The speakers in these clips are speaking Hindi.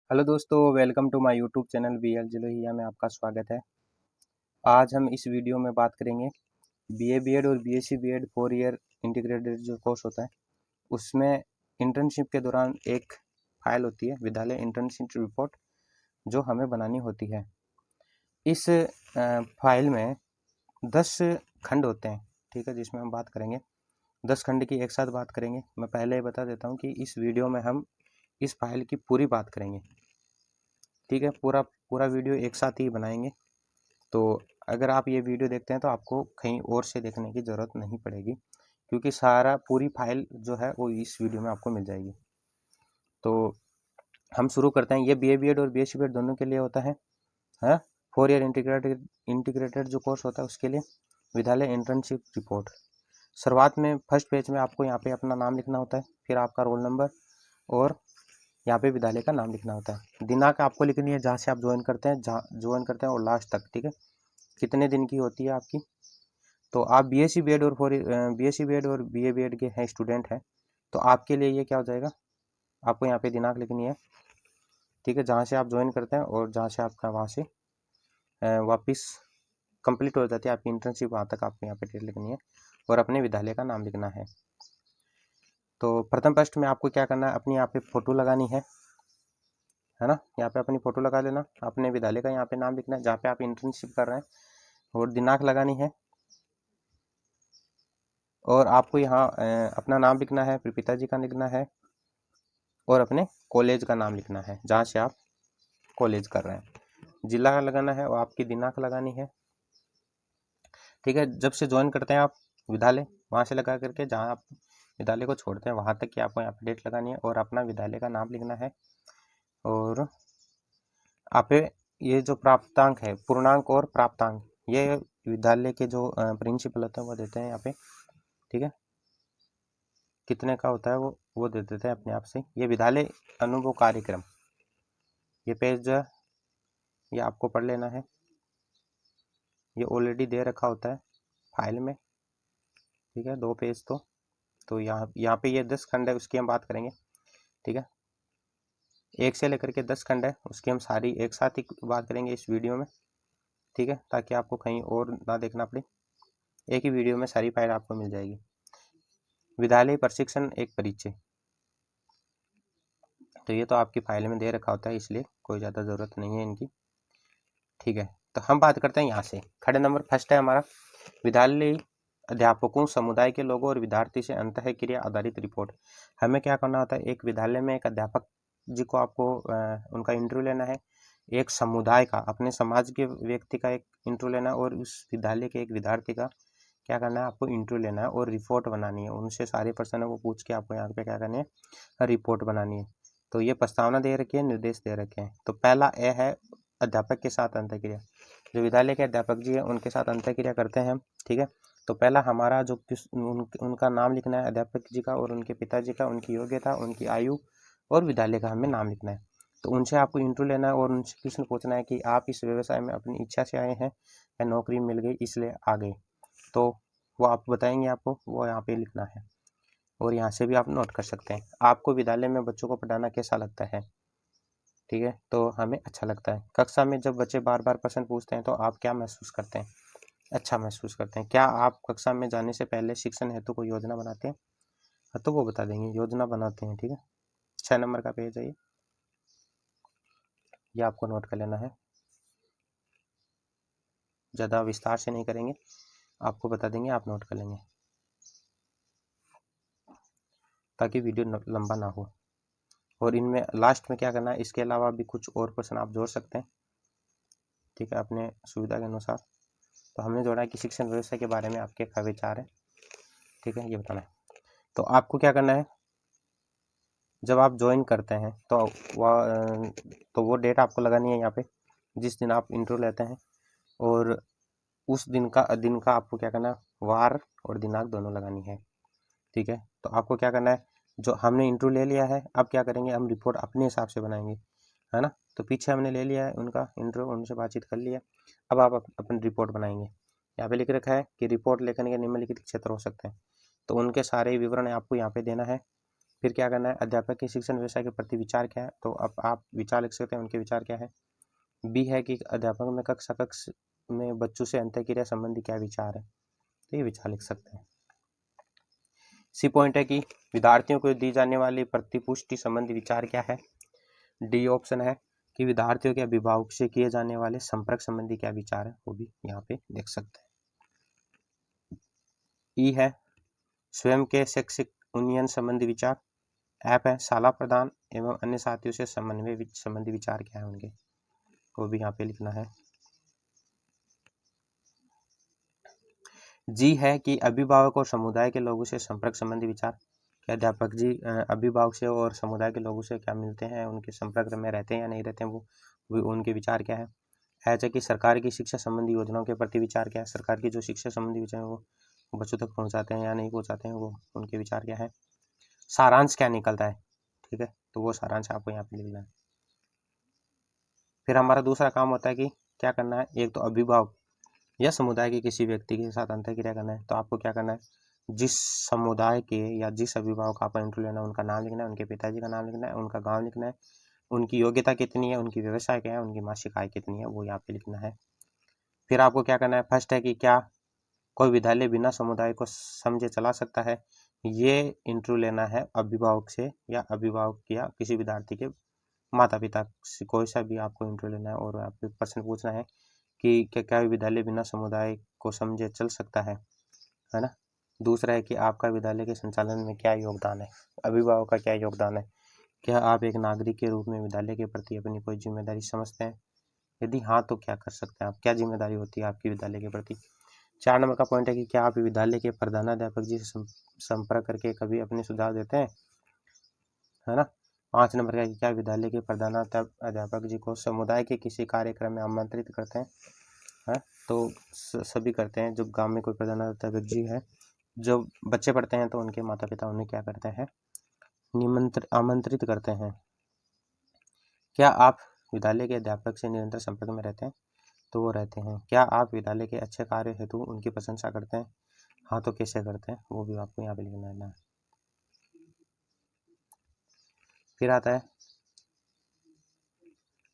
हेलो दोस्तों, welcome to my YouTube channel BL Jilohiya में आपका स्वागत है। आज हम इस वीडियो में बात करेंगे BA बीएड और BSc बीएड 4 ईयर इंटीग्रेटेड जो कोर्स होता है उसमें इंटर्नशिप के दौरान एक फाइल होती है विद्यालय इंटर्नशिप रिपोर्ट जो हमें बनानी होती है। इस फाइल में 10 खंड होते हैं, ठीक है, जिसमें हम बात करेंगे 10 खंड की एक साथ बात करेंगे। मैं पहले ही बता देता हूँ कि इस वीडियो में हम इस फाइल की पूरी बात करेंगे, ठीक है। पूरा पूरा वीडियो एक साथ ही बनाएंगे। तो अगर आप ये वीडियो देखते हैं तो आपको कहीं और से देखने की ज़रूरत नहीं पड़ेगी, क्योंकि सारा पूरी फाइल जो है वो इस वीडियो में आपको मिल जाएगी। तो हम शुरू करते हैं। ये BA बीएड और BSc बीएड दोनों के लिए होता है। 4 ईयर इंटीग्रेटेड जो कोर्स होता है उसके लिए विद्यालय इंटर्नशिप रिपोर्ट। शुरुआत में फर्स्ट पेज में आपको यहाँ पे अपना नाम लिखना होता है, फिर आपका रोल नंबर और यहाँ पे विद्यालय का नाम लिखना होता है। दिनांक आपको लिखनी है जहाँ से आप ज्वाइन करते हैं, और लास्ट तक, ठीक है, कितने दिन की होती है आपकी। तो आप BSc बीएड और BA बीएड के हैं स्टूडेंट हैं, तो आपके लिए ये क्या हो जाएगा, आपको यहाँ पे दिनांक लिखनी है, ठीक है, जहाँ से आप ज्वाइन करते हैं और जहाँ से आपका वहाँ से वापस कंप्लीट हो जाती है आपकी इंटर्नशिप, वहाँ तक आपको यहाँ पे डेट लिखनी है और अपने विद्यालय का नाम लिखना है। तो प्रथम पृष्ठ में आपको क्या करना है, अपनी यहाँ पे फोटो लगानी है ना। यहाँ पे अपनी फोटो लगा लेना, अपने विद्यालय का यहाँ पे नाम लिखना है जहाँ पे आप इंटर्नशिप कर रहे हैं, और दिनांक लगानी है। और आपको यहाँ अपना नाम लिखना है, फिर पिताजी का लिखना है और अपने कॉलेज का नाम लिखना है जहाँ से आप कॉलेज कर रहे हैं। जिला लगाना है और आपकी दिनांक लगानी है, ठीक है। जब से ज्वाइन करते हैं आप विद्यालय, वहाँ से लगा करके जहाँ आप विद्यालय को छोड़ते हैं वहाँ तक की आपको यहाँ पे डेट लगानी है और अपना विद्यालय का नाम लिखना है। और आप ये जो प्राप्तांक है, पूर्णांक और प्राप्तांक, ये विद्यालय के जो प्रिंसिपल होते हैं वो देते हैं यहाँ पे, ठीक है। कितने का होता है वो दे देते हैं अपने आप से। ये विद्यालय अनुभव कार्यक्रम, ये पेज जो है ये आपको पढ़ लेना है, ये ऑलरेडी दे रखा होता है फाइल में, ठीक है, 2 पेज। तो यहाँ पे ये 10 खंड है, उसकी हम बात करेंगे, ठीक है। 1 से लेकर के 10 खंड है, उसकी हम सारी एक साथ ही बात करेंगे इस वीडियो में, ठीक है, ताकि आपको कहीं और ना देखना पड़े, एक ही वीडियो में सारी फाइल आपको मिल जाएगी। विद्यालय प्रशिक्षण एक परिचय, तो ये तो आपकी फाइल में दे रखा होता है, इसलिए कोई ज़्यादा ज़रूरत नहीं है इनकी, ठीक है। तो हम बात करते हैं यहाँ से। खंड नंबर फर्स्ट है हमारा विद्यालय अध्यापकों, समुदाय के लोगों और विद्यार्थी से अंतःक्रिया आधारित रिपोर्ट। हमें क्या करना होता है, एक विद्यालय में एक अध्यापक जी को आपको उनका इंटरव्यू लेना है, एक समुदाय का, अपने समाज के व्यक्ति का एक इंटरव्यू लेना है, और उस विद्यालय के एक विद्यार्थी का क्या करना है, आपको इंटरव्यू लेना है और रिपोर्ट बनानी है। उनसे सारे प्रश्न है वो पूछ के आपको यहाँ पे क्या करनी है, रिपोर्ट बनानी है। तो ये प्रस्तावना दे रखी है, निर्देश दे रखे हैं। तो पहला ए है अध्यापक के साथ अंतःक्रिया। जो विद्यालय के अध्यापक जी हैं उनके साथ अंतःक्रिया करते हैं हम, ठीक है। तो पहला हमारा जो उनका नाम लिखना है अध्यापक जी का और उनके पिताजी का, उनकी योग्यता, उनकी आयु और विद्यालय का हमें नाम लिखना है। तो उनसे आपको इंटरव्यू लेना है और उनसे प्रश्न पूछना है कि आप इस व्यवसाय में अपनी इच्छा से आए हैं या नौकरी मिल गई इसलिए आ गए। तो वो आप बताएंगे, आपको वो यहाँ पे लिखना है और यहाँ से भी आप नोट कर सकते हैं। आपको विद्यालय में बच्चों को पढ़ाना कैसा लगता है, ठीक है, तो हमें अच्छा लगता है। कक्षा में जब बच्चे बार बार प्रश्न पूछते हैं तो आप क्या महसूस करते हैं, अच्छा महसूस करते हैं। क्या आप कक्षा में जाने से पहले शिक्षण हेतु कोई योजना बनाते हैं, तो वो बता देंगे, योजना बनाते हैं, ठीक है। 6 नंबर का पेज है ये आपको नोट कर लेना है, ज़्यादा विस्तार से नहीं करेंगे, आपको बता देंगे, आप नोट कर लेंगे ताकि वीडियो लंबा ना हो। और इनमें लास्ट में क्या करना है, इसके अलावा भी कुछ और प्रश्न आप जोड़ सकते हैं, ठीक है, अपने सुविधा के अनुसार। तो हमने जोड़ा है कि शिक्षण व्यवस्था के बारे में आपके क्या विचार है, ठीक है, ये बताना है। तो आपको क्या करना है, जब आप ज्वाइन करते हैं तो वो डेट आपको लगानी है यहाँ पे जिस दिन आप इंटरव्यू लेते हैं, और उस दिन का आपको क्या करना है, वार और दिनांक दोनों लगानी है, ठीक है। तो आपको क्या करना है, जो हमने इंटरव्यू ले लिया है अब क्या करेंगे, हम रिपोर्ट अपने हिसाब से बनाएंगे, है ना। तो पीछे हमने ले लिया है उनका इंटरव्यू, उनसे बातचीत कर लिया, अब आप अपनी रिपोर्ट बनाएंगे। यहाँ पे लिख रखा है कि रिपोर्ट लेखन के निम्नलिखित क्षेत्र हो सकते हैं, तो उनके सारे विवरण आपको यहाँ पे देना है, फिर क्या करना है, अध्यापक के शिक्षण व्यवसाय के प्रति विचार क्या है, तो अब आप विचार लिख सकते हैं, उनके विचार क्या है। बी है कि अध्यापक में कक्ष में बच्चों से अंतःक्रिया संबंधी क्या विचार है, तो ये विचार लिख सकते हैं। सी पॉइंट है कि विद्यार्थियों को दी जाने वाली प्रतिपुष्टि संबंधी विचार क्या है। डी ऑप्शन है कि विद्यार्थियों के अभिभावक से किए जाने वाले संपर्क संबंधी क्या विचार है, वो भी यहाँ पे देख सकते हैं। ई है स्वयं के शैक्षिक उन्नयन संबंधी विचार। ऐप है शाला प्रदान एवं अन्य साथियों से समन्वय संबंधी विचार क्या है उनके, वो भी यहाँ पे लिखना है। जी है कि अभिभावक और समुदाय के लोगों से संपर्क संबंधी विचार, कि अध्यापक जी अभिभावक से और समुदाय के लोगों से क्या मिलते हैं, उनके संपर्क में रहते हैं या नहीं रहते हैं, वो उनके विचार क्या है। ऐसे कि सरकार की शिक्षा संबंधी योजनाओं के प्रति विचार क्या है, सरकार की जो शिक्षा संबंधी विचार है वो बच्चों तक पहुंचाते हैं या नहीं पहुंचाते हैं, वो उनके विचार क्या है। सारांश क्या निकलता है, ठीक है, तो वो सारांश आपको यहाँ पे लिखना है। फिर हमारा दूसरा काम होता है कि क्या करना है, एक तो अभिभावक या समुदाय के किसी व्यक्ति के साथ अंतःक्रिया करना है, तो आपको क्या करना है, जिस समुदाय के या जिस अभिभावक का आपको इंटरव्यू लेना है उनका नाम लिखना है, उनके पिताजी का नाम लिखना है, उनका गांव लिखना है, उनकी योग्यता कितनी है, उनकी व्यवसाय क्या है, उनकी मासिक आय कितनी है, वो यहाँ पे लिखना है। फिर आपको क्या करना है, फर्स्ट है कि क्या कोई विद्यालय बिना समुदाय को समझे चला सकता है, ये इंटरव्यू लेना है अभिभावक से या अभिभावक या किसी विद्यार्थी के माता पिता से, कोई सा भी आपको इंटरव्यू लेना है और आपको प्रश्न पूछना है कि क्या विद्यालय बिना समुदाय को समझे चल सकता है ना। दूसरा है कि आपका विद्यालय के संचालन में क्या योगदान है, अभिभावक का क्या योगदान है, क्या आप एक नागरिक के रूप में विद्यालय के प्रति अपनी कोई जिम्मेदारी समझते हैं, यदि हाँ तो क्या कर सकते हैं आप, क्या जिम्मेदारी होती है आपकी विद्यालय के प्रति। 4 नंबर का पॉइंट है कि क्या आप विद्यालय के प्रधानाध्यापक जी से संपर्क करके कभी अपने सुझाव देते हैं, है ना। 5 नंबर का है कि क्या विद्यालय के प्रधानाध्यापक जी को समुदाय के किसी कार्यक्रम में आमंत्रित करते हैं, तो सभी करते हैं। जब गांव में कोई प्रधानाध्यापक जी है, जो बच्चे पढ़ते हैं तो उनके माता पिता उन्हें क्या करते हैं, आमंत्रित करते हैं। क्या आप विद्यालय के अध्यापक से निरंतर संपर्क में रहते हैं, तो वो रहते हैं। क्या आप विद्यालय के अच्छे कार्य हेतु उनकी प्रशंसा करते हैं, हाँ तो कैसे करते हैं, वो भी आपको यहाँ पे लिखना है। फिर आता है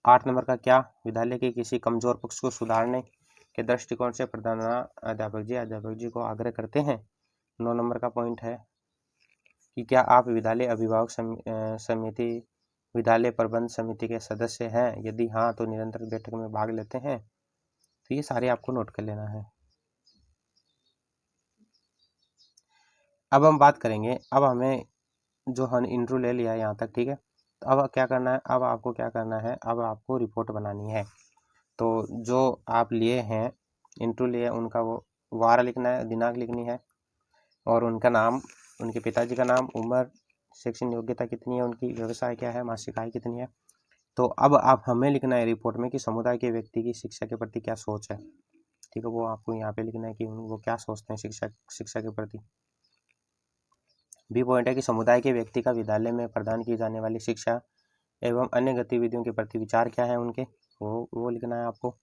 8 नंबर का, क्या विद्यालय के किसी कमजोर पक्ष को सुधारने के दृष्टिकोण से अध्यापक जी को आग्रह करते हैं। 9 नंबर का पॉइंट है कि क्या आप विद्यालय अभिभावक समिति विद्यालय प्रबंध समिति के सदस्य हैं, यदि हाँ तो निरंतर बैठक में भाग लेते हैं, तो ये सारे आपको नोट कर लेना है। अब हम बात करेंगे, अब हमें जो हम इंट्रो ले लिया है यहाँ तक, ठीक है, तो अब क्या करना है, अब आपको क्या करना है, अब आपको रिपोर्ट बनानी है। तो जो आप लिए हैं इंट्रो लिए उनका वो वार लिखना है, दिनांक लिखनी है, और उनका नाम, उनके पिताजी का नाम, उम्र, शैक्षणिक योग्यता कितनी है उनकी, व्यवसाय क्या है, मासिक आय कितनी है। तो अब आप हमें लिखना है रिपोर्ट में कि समुदाय के व्यक्ति की शिक्षा के प्रति क्या सोच है, ठीक है, वो आपको यहाँ पे लिखना है कि वो क्या सोचते हैं शिक्षा के प्रति। बी पॉइंट है कि समुदाय के व्यक्ति का विद्यालय में प्रदान की जाने वाली शिक्षा एवं अन्य गतिविधियों के प्रति विचार क्या है उनके, वो लिखना है आपको।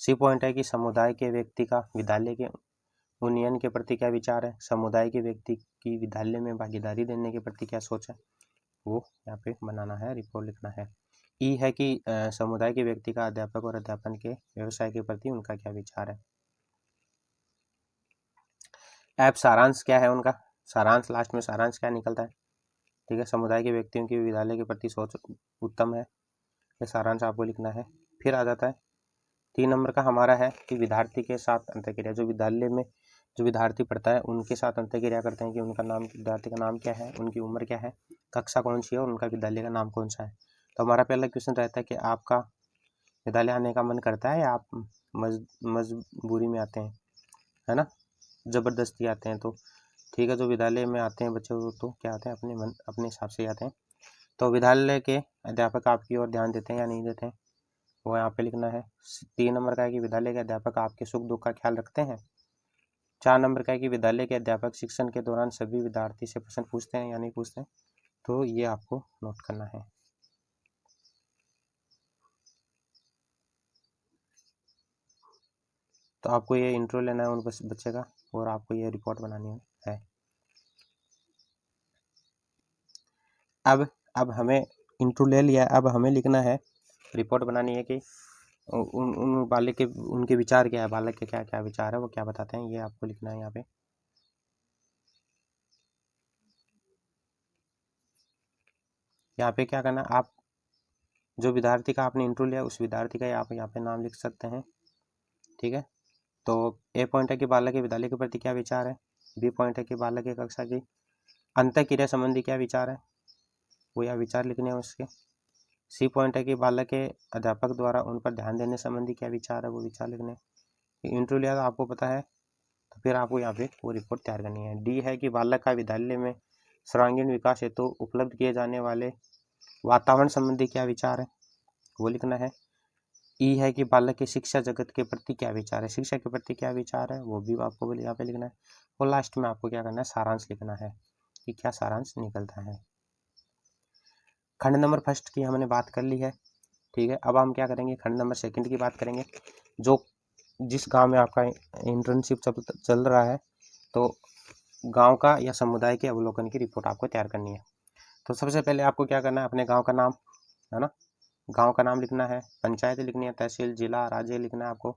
सी पॉइंट है कि समुदाय के व्यक्ति का विद्यालय के उन्नयन के प्रति क्या विचार है, समुदाय के व्यक्ति की विद्यालय में भागीदारी देने के प्रति क्या सोच है, वो यहाँ पे बनाना है, रिपोर्ट लिखना है। ई है कि समुदाय के व्यक्ति का अध्यापक और अध्यापन के व्यवसाय के प्रति उनका क्या विचार है। ऐप सारांश क्या है उनका, सारांश लास्ट में सारांश क्या निकलता है, ठीक है, समुदाय के व्यक्तियों की विद्यालय के प्रति सोच उत्तम है, ये सारांश आपको लिखना है। फिर आ जाता है 3 नंबर का हमारा है कि विद्यार्थी के साथ अंतःक्रिया, जो विद्यालय में जो विद्यार्थी पढ़ता है उनके साथ अंतःक्रिया करते हैं कि उनका नाम, विद्यार्थी का नाम क्या है, उनकी उम्र क्या है, कक्षा कौन सी है और उनका विद्यालय का नाम कौन सा है। तो हमारा पहला क्वेश्चन रहता है कि आपका विद्यालय आने का मन करता है या आप मजबूरी में आते हैं, है ना, ज़बरदस्ती आते हैं, तो ठीक है, जो विद्यालय में आते हैं बच्चे तो क्या आते हैं, अपने हिसाब से आते हैं। तो विद्यालय के अध्यापक आपकी ओर ध्यान देते हैं या नहीं देते हैं, वो यहाँ पे लिखना है। 3 नंबर का है कि विद्यालय के अध्यापक आपके सुख दुख का ख्याल रखते हैं। 4 नंबर का है कि विद्यालय के अध्यापक शिक्षण के दौरान सभी विद्यार्थी से प्रश्न पूछते हैं या नहीं पूछते हैं, तो ये आपको नोट करना है। तो आपको ये इंट्रो लेना है उन बच्चे का और आपको ये रिपोर्ट बनानी है। अब हमें इंट्रो ले लिया, अब हमें लिखना है, रिपोर्ट बनानी है कि उन उन बालक के उनके विचार क्या है, बालक के क्या क्या विचार है, वो क्या बताते हैं, ये आपको लिखना है यहाँ पे। यहाँ पे क्या करना, आप जो विद्यार्थी का आपने इंट्रो लिया उस विद्यार्थी का आप यहाँ पे नाम लिख सकते हैं। ठीक है, तो ए पॉइंट है कि बालक के विद्यालय के प्रति क्या विचार है, बी पॉइंट है कि बालक के कक्षा की अंतःक्रिया संबंधी क्या विचार है, वो या विचार लिखने हैं उसके। सी पॉइंट है कि बालक के अध्यापक द्वारा उन पर ध्यान देने संबंधी क्या विचार है, वो विचार लिखने हैं। इंट्रो लिया तो आपको पता है, तो फिर आपको यहाँ पे वो रिपोर्ट तैयार करनी है। डी है कि बालक का विद्यालय में सर्वांगीण विकास हेतु उपलब्ध किए जाने वाले वातावरण संबंधी क्या विचार है, वो लिखना है। ई है कि बालक के शिक्षा जगत के प्रति क्या विचार है, शिक्षा के प्रति क्या विचार है, वो भी आपको यहाँ पे लिखना है। और लास्ट में आपको क्या करना है, सारांश लिखना है कि क्या सारांश निकलता है। खंड नंबर फर्स्ट की हमने बात कर ली है। ठीक है, अब हम क्या करेंगे, खंड नंबर सेकंड की बात करेंगे। जो जिस गांव में आपका इंटर्नशिप चल रहा है, तो गांव का या समुदाय के अवलोकन की रिपोर्ट आपको तैयार करनी है। तो सबसे पहले आपको क्या करना है, अपने गांव का नाम, है ना, गांव का नाम लिखना है, पंचायत लिखनी है, तहसील, जिला, राज्य लिखना है आपको।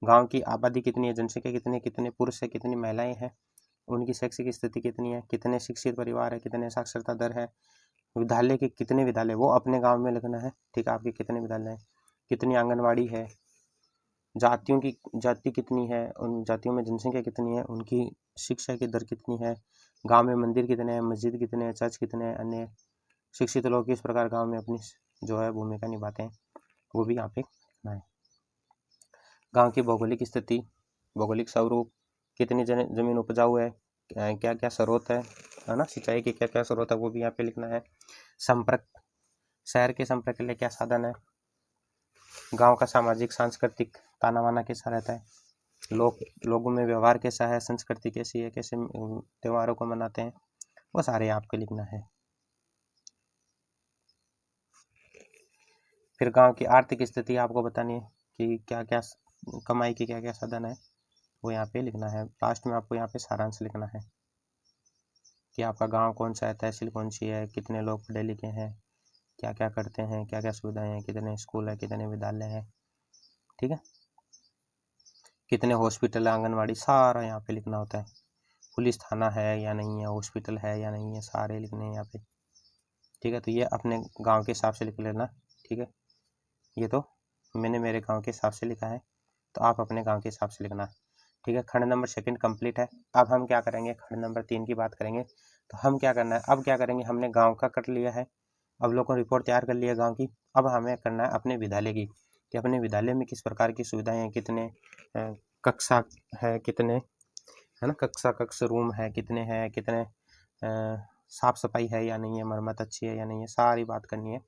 गांव की आबादी कितनी है, जनसंख्या कितनी है, कितने पुरुष है, कितनी महिलाएं हैं, उनकी शैक्षिक स्थिति कितनी है, कितने शिक्षित परिवार है, कितने साक्षरता दर है, विद्यालय के कितने विद्यालय, वो अपने गांव में लिखना है। ठीक है, आपके कितने विद्यालय हैं, कितनी आंगनवाड़ी है, जातियों की जाति कितनी है, उन जातियों में जनसंख्या कितनी है, उनकी शिक्षा की दर कितनी है, गांव में मंदिर कितने हैं, मस्जिद कितने हैं, चर्च कितने हैं, अन्य शिक्षित लोग किस प्रकार गांव में अपनी जो है भूमिका निभाते हैं, वो भी यहाँ पे लिखना है। गांव की भौगोलिक स्थिति, भौगोलिक स्वरूप, कितनी जमीन उपजाऊ है, क्या क्या स्रोत है ना, सिंचाई के क्या क्या स्रोत है, वो भी यहाँ पे लिखना है। संपर्क, शहर के संपर्क के लिए क्या साधन है, गांव का सामाजिक सांस्कृतिक ताना बाना कैसा रहता है, लोगों में व्यवहार कैसा है, संस्कृति कैसी है, कैसे त्योहारों को मनाते हैं, वो सारे आपको लिखना है। फिर गांव की आर्थिक स्थिति आपको बतानी है कि क्या क्या कमाई के क्या क्या साधन है, वो यहाँ पे लिखना है। लास्ट में आपको यहाँ पे सारांश लिखना है कि आपका गांव कौन सा है, तहसील कौन सी है, कितने लोग पढ़े लिखे हैं, क्या क्या करते हैं, क्या क्या सुविधाएं हैं, कितने स्कूल है, कितने विद्यालय हैं, ठीक है, कितने हॉस्पिटल है, आंगनवाड़ी, सारा यहाँ पे लिखना होता है। पुलिस थाना है या नहीं है, हॉस्पिटल है या नहीं है, सारे लिखने हैं यहाँ पे। ठीक है, तो ये अपने गांव के हिसाब से लिख लेना। ठीक है, ये तो मैंने मेरे गांव के हिसाब से लिखा है, तो आप अपने गांव के हिसाब से लिखना। ठीक है, खंड नंबर सेकंड कंप्लीट है। अब हम क्या करेंगे, खंड नंबर 3 की बात करेंगे। तो हम क्या करना है, अब क्या करेंगे, हमने गांव का कर लिया है, अब लोगों को रिपोर्ट तैयार कर लिया गांव की। अब हमें करना है अपने विद्यालय की, कि अपने विद्यालय में किस प्रकार की सुविधाएं हैं, कितने कक्षा है, कितने, है ना, कक्ष रूम है, कितने हैं, कितने साफ सफाई है या नहीं है, मरम्मत अच्छी है या नहीं है, सारी बात करनी है।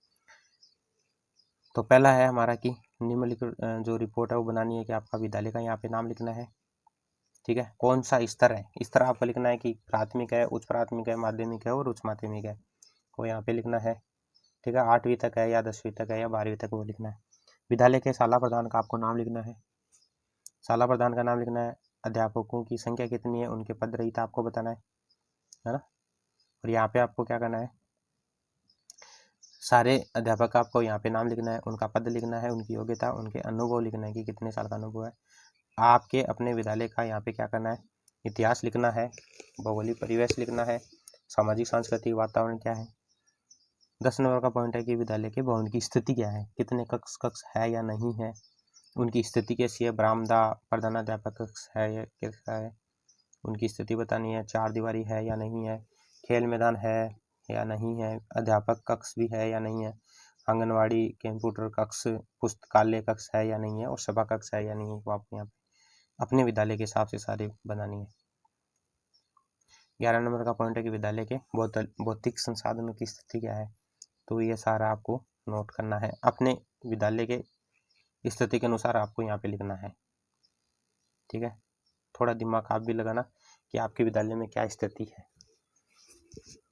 तो पहला है हमारा कि निम्नलिखित जो रिपोर्ट है वो बनानी है कि आपका विद्यालय का यहाँ पे नाम लिखना है। ठीक है, कौन सा स्तर है, इस तरह आपको लिखना है कि प्राथमिक है, उच्च प्राथमिक है, माध्यमिक है और उच्च माध्यमिक है, वो यहाँ पे लिखना है। ठीक है, 8वीं तक है या 10वीं तक है या 12वीं तक, वो लिखना है। विद्यालय के शाला प्रधान का आपको नाम लिखना है, शाला प्रधान का नाम लिखना है। अध्यापकों की संख्या कितनी है, उनके पद रहित आपको बताना है ना। और यहाँ पे आपको क्या करना है, सारे अध्यापक का आपको यहाँ पे नाम लिखना है, उनका पद लिखना है, उनकी योग्यता, उनके अनुभव लिखना है कि कितने साल का अनुभव है। आपके अपने विद्यालय का यहाँ पे क्या करना है, इतिहास लिखना है, भौगोलिक परिवेश लिखना है, सामाजिक सांस्कृतिक वातावरण क्या है। 10 नंबर का पॉइंट है कि विद्यालय के भवन की स्थिति क्या है, कितने कक्ष कक्ष है या नहीं है, उनकी स्थिति कैसी है, बरामदा, प्रधानाध्यापक कक्ष है या कैसा है, उनकी स्थिति बतानी है। 4 दीवारी है या नहीं है, खेल मैदान है या नहीं है, अध्यापक कक्ष भी है या नहीं है, आंगनवाड़ी, कंप्यूटर कक्ष, पुस्तकालय कक्ष है या नहीं है, और सभा कक्ष है या नहीं है, वो आपको यहाँ पे अपने विद्यालय के हिसाब से सारी बनानी है। 11 नंबर का पॉइंट है कि विद्यालय के भौतिक संसाधनों की स्थिति क्या है, तो ये सारा आपको नोट करना है, अपने विद्यालय के स्थिति के अनुसार आपको यहाँ पे लिखना है। ठीक है, थोड़ा दिमाग आप भी लगाना कि आपके विद्यालय में क्या स्थिति है।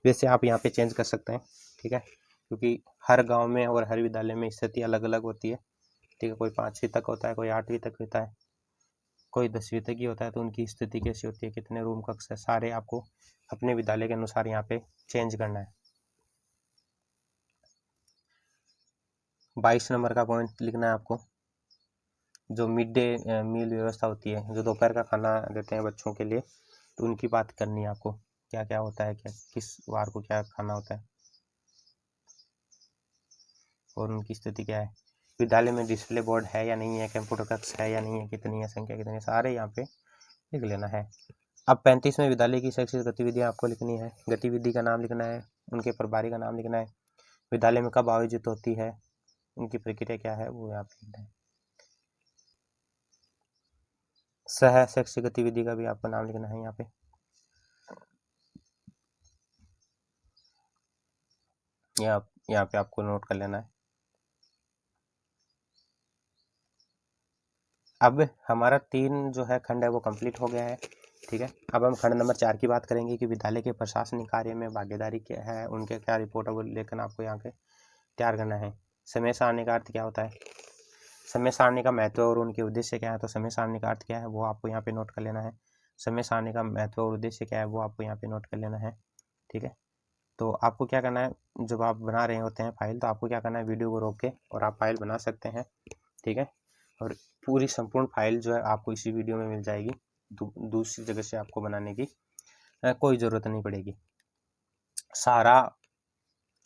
वैसे आप यहाँ पे चेंज कर सकते हैं, ठीक है, क्योंकि हर गांव में और हर विद्यालय में स्थिति अलग अलग होती है। ठीक है, कोई 5वीं तक होता है, कोई 8वीं तक होता है, कोई 10वीं तक ही होता है, तो उनकी स्थिति कैसी होती है, कितने रूम कक्ष है, सारे आपको अपने विद्यालय के अनुसार यहाँ पे चेंज करना है। 22 नंबर का पॉइंट लिखना है आपको। जो मिड डे मील व्यवस्था होती है, जो दोपहर का खाना देते हैं बच्चों के लिए, तो उनकी बात करनी है आपको, क्या क्या होता है, क्या किस वार को क्या खाना होता है और उनकी स्थिति क्या है। विद्यालय में डिस्प्ले बोर्ड है या नहीं है, कंप्यूटर कक्ष है या नहीं है, कितनी है संख्या, कितनी, सारे यहाँ पे लिख लेना है। अब 35 में विद्यालय की शैक्षिक गतिविधियाँ आपको लिखनी है। गतिविधि का नाम लिखना है, उनके प्रभारी का नाम लिखना है, विद्यालय में कब आयोजित होती है, उनकी प्रक्रिया क्या है, वो यहाँ पे लिखना है। सह शैक्षिक गतिविधि का भी आपको नाम लिखना है यहाँ पे। यहाँ पे आपको नोट कर लेना है। अब हमारा 3 जो है खंड है वो कंप्लीट हो गया है, ठीक है। अब हम खंड नंबर 4 की बात करेंगे कि विद्यालय के प्रशासनिक कार्य में भागीदारी क्या है, उनके क्या रिपोर्ट है, वो लेकर आपको यहाँ पे तैयार करना है। समय सारणी का अर्थ क्या होता है, समय सारणी का महत्व और उनके उद्देश्य क्या है, तो समय सारणी का अर्थ क्या है वो आपको यहाँ पे नोट कर लेना है। समय सारणी का महत्व और उद्देश्य क्या है वो आपको यहाँ पे नोट कर लेना है, ठीक है। तो आपको क्या करना है, जब आप बना रहे होते हैं फाइल, तो आपको क्या करना है, वीडियो को रोक के और आप फाइल बना सकते हैं, ठीक है। और पूरी संपूर्ण फाइल जो है आपको इसी वीडियो में मिल जाएगी, दूसरी जगह से आपको बनाने की कोई ज़रूरत नहीं पड़ेगी। सारा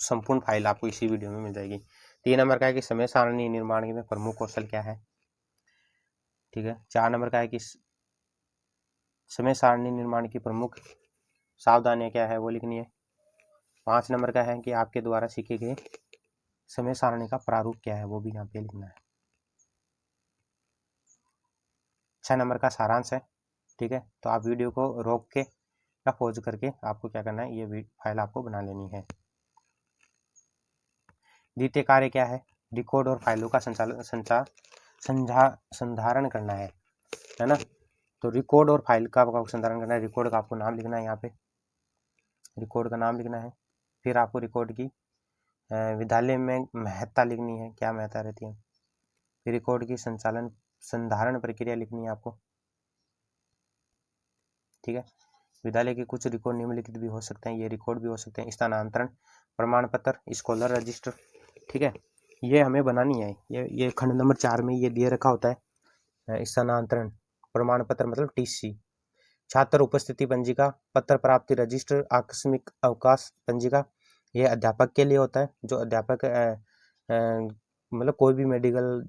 संपूर्ण फाइल आपको इसी वीडियो में मिल जाएगी। 3 नंबर का है कि समय सारणी निर्माण में प्रमुख कौशल क्या है, ठीक है। 4 नंबर का है कि समय सारणी निर्माण की प्रमुख सावधानियां क्या है वो लिखनी है। 5 नंबर का है कि आपके द्वारा सीखे गए समय सारणी का प्रारूप क्या है, वो भी यहाँ पे लिखना है। 6 नंबर का सारांश है, ठीक है। तो आप वीडियो को रोक के या पॉज करके आपको क्या करना है, ये फाइल आपको बना लेनी है। द्वितीय कार्य क्या है, रिकॉर्ड और फाइलों का संधारण करना है ना। तो रिकॉर्ड और फाइल का आपको संधारण करना है। रिकॉर्ड का आपको नाम लिखना है, यहाँ पे रिकॉर्ड का नाम लिखना है। फिर आपको रिकॉर्ड की विद्यालय में महत्ता लिखनी है, क्या महत्ता रहती है। फिर रिकॉर्ड की संधारण प्रक्रिया लिखनी है आपको, ठीक है। विद्यालय के कुछ रिकॉर्ड निम्नलिखित भी हो सकते हैं, ये रिकॉर्ड भी हो सकते हैं। स्थानांतरण प्रमाण पत्र, स्कॉलर रजिस्टर, ठीक है। ये हमें बनानी है, ये खंड नंबर 4 में ये दिए रखा होता है। स्थानांतरण प्रमाण पत्र मतलब टीसी, छात्र उपस्थिति पंजिका, पत्र प्राप्ति रजिस्टर, आकस्मिक अवकाश पंजिका, ये अध्यापक के लिए होता है। जो अध्यापक मतलब कोई भी मेडिकल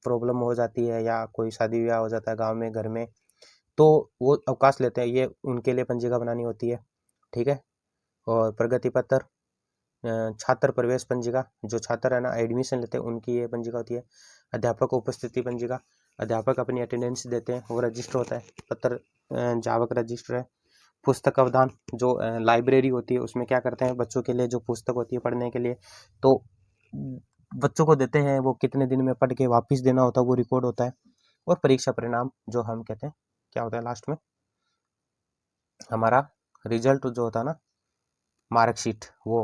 प्रॉब्लम हो जाती है या कोई शादी ब्याह हो जाता है गांव में, घर में, तो वो अवकाश लेते हैं, ये उनके लिए पंजिका बनानी होती है, ठीक है। और प्रगति पत्र, छात्र प्रवेश पंजिका, जो छात्र है ना एडमिशन लेते हैं उनकी ये पंजिका होती है। अध्यापक उपस्थिति पंजिका, अध्यापक अपनी अटेंडेंस देते हैं, वो रजिस्टर होता है। पत्र जावक रजिस्टर है। पुस्तक अवधान, जो लाइब्रेरी होती है उसमें क्या करते हैं, बच्चों के लिए जो पुस्तक होती है पढ़ने के लिए, तो बच्चों को देते हैं, वो कितने दिन में पढ़ के वापस देना होता है, वो रिकॉर्ड होता है। और परीक्षा परिणाम, जो हम कहते हैं क्या होता है लास्ट में हमारा रिजल्ट जो होता है ना, मार्कशीट, वो,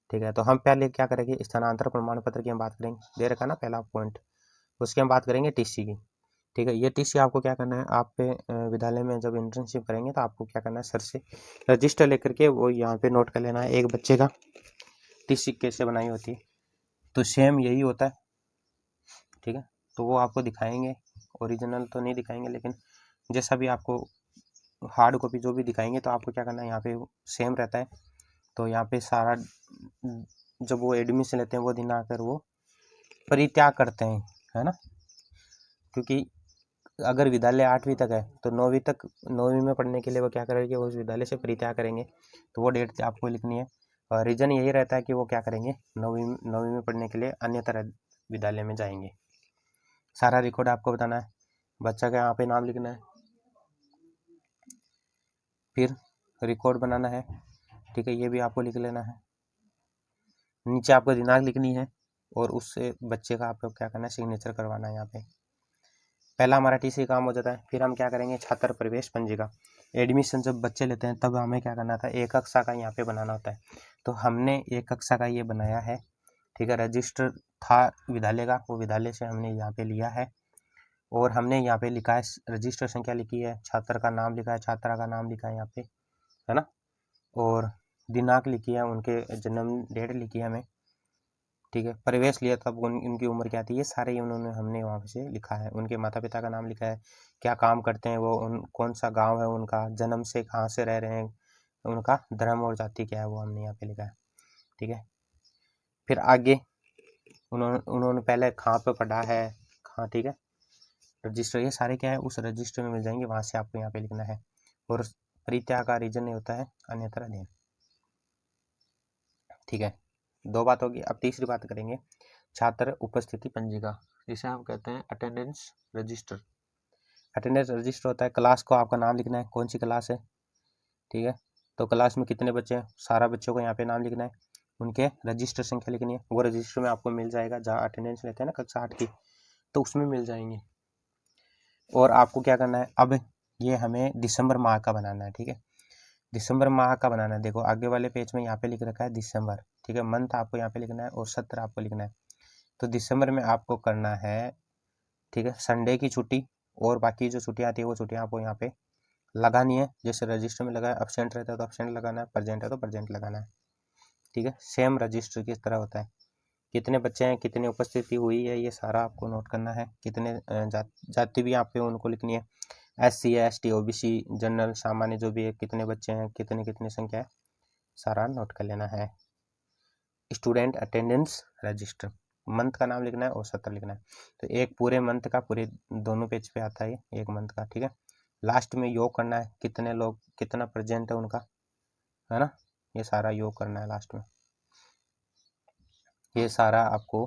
ठीक है। तो हम पहले क्या करेंगे, स्थानांतरण प्रमाण पत्र की हम बात करेंगे, दे रखा ना पहला पॉइंट, उसकी हम बात करेंगे टीसी की, ठीक है। ये टीसी आपको क्या करना है, आप पे विद्यालय में जब इंटर्नशिप करेंगे तो आपको क्या करना है, सर से रजिस्टर लेकर के वो यहाँ पे नोट कर लेना है, एक बच्चे का टीसी कैसे बनाई होती है। तो सेम यही होता है, ठीक है। तो वो आपको दिखाएंगे, ओरिजिनल तो नहीं दिखाएंगे, लेकिन जैसा भी आपको हार्ड कॉपी जो भी दिखाएंगे, तो आपको क्या करना है, यहाँ पे सेम रहता है। तो यहाँ पे सारा जब वो एडमिशन लेते हैं वो दिन आकर वो परित्याग करते हैं, है ना। क्योंकि अगर विद्यालय 8वीं तक है तो 9वीं तक, 9वीं में पढ़ने के लिए वो क्या करेंगे, वो उस विद्यालय से परित्याग करेंगे, तो वो डेट आपको लिखनी है। और रीजन यही रहता है कि वो क्या करेंगे, 9वीं में पढ़ने के लिए अन्य तरह विद्यालय में जाएंगे। सारा रिकॉर्ड आपको बताना है, बच्चा का यहाँ पे नाम लिखना है, फिर रिकॉर्ड बनाना है, ठीक है, ये भी आपको लिख लेना है। नीचे आपको दिनांक लिखनी है और उससे बच्चे का आपको क्या करना है, सिग्नेचर करवाना है यहाँ पे। पहला हमारा टीसी काम हो जाता है। फिर हम क्या करेंगे, छात्र प्रवेश पंजिका, एडमिशन जब बच्चे लेते हैं तब हमें क्या करना था, एक कक्षा का यहाँ पे बनाना होता है। तो हमने एक कक्षा का ये बनाया है, ठीक है। रजिस्टर था विद्यालय का, वो विद्यालय से हमने यहाँ पे लिया है और हमने यहाँ पे लिखा है, रजिस्टर संख्या लिखी है, छात्र का नाम लिखा है, छात्रा का नाम लिखा है यहाँ पे, है ना। और दिनांक लिखी है, उनके जन्म डेट लिखी है हमें, ठीक है। प्रवेश लिया तब उनकी उम्र क्या थी, ये सारे उन्होंने हमने वहाँ पे से लिखा है। उनके माता पिता का नाम लिखा है, क्या काम करते हैं वो, कौन सा गांव है उनका, जन्म से कहाँ से रह रहे हैं, उनका धर्म और जाति क्या है वो हमने यहाँ पे लिखा है। ठीक है। फिर आगे उन्होंने पहले कहाँ पे पढ़ा है, कहाँ, ठीक है, रजिस्टर, ये सारे क्या है उस रजिस्टर में मिल जाएंगे, वहाँ से आपको यहाँ पे लिखना है। और परित्याग का रीजन ये होता है अन्यथा अध्ययन। ठीक है, 2 बात होगी। अब तीसरी बात करेंगे, छात्र उपस्थिति पंजिका, जिसे हम कहते हैं अटेंडेंस रजिस्टर। अटेंडेंस रजिस्टर होता है, क्लास को आपका नाम लिखना है, कौन सी क्लास है, ठीक है, तो क्लास में कितने बच्चे हैं, सारा बच्चों को यहाँ पे नाम लिखना है, उनके रजिस्टर संख्या लिखनी है, वो रजिस्टर में आपको मिल जाएगा, जहाँ अटेंडेंस लेते हैं ना कक्षा 8 की, तो उसमें मिल जाएंगे। और आपको क्या करना है, अब ये हमें दिसंबर माह का बनाना है। ठीक है, दिसंबर माह का बनाना है। देखो आगे वाले पेज में यहाँ पे लिख रखा है दिसंबर, ठीक है, मंथ आपको यहाँ पे लिखना है और सत्र आपको लिखना है। तो दिसंबर में आपको करना है, ठीक है, संडे की छुट्टी और बाकी जो छुट्टियाँ आती है वो छुट्टियाँ आपको यहाँ पे लगानी है। जैसे रजिस्टर में लगा है, एब्सेंट रहता है तो एब्सेंट लगाना है, प्रेजेंट है तो प्रेजेंट लगाना है। ठीक है, सेम रजिस्टर की तरह होता है। कितने बच्चे हैं, कितनी उपस्थिति हुई है, ये सारा आपको नोट करना है। कितने जाति भी आप पे उनको लिखनी है, SC ST OBC जनरल सामान्य जो भी है, कितने बच्चे हैं, कितनी कितनी संख्या है, सारा नोट कर लेना है। स्टूडेंट अटेंडेंस रजिस्टर, मंथ का नाम लिखना है और सत्र लिखना है। तो एक पूरे मंथ का पूरे दोनों पेज पे आता है एक मंथ का। ठीक है, लास्ट में योग करना है, कितने लोग कितना प्रेजेंट है उनका, है ना, ये सारा योग करना है लास्ट में। ये सारा आपको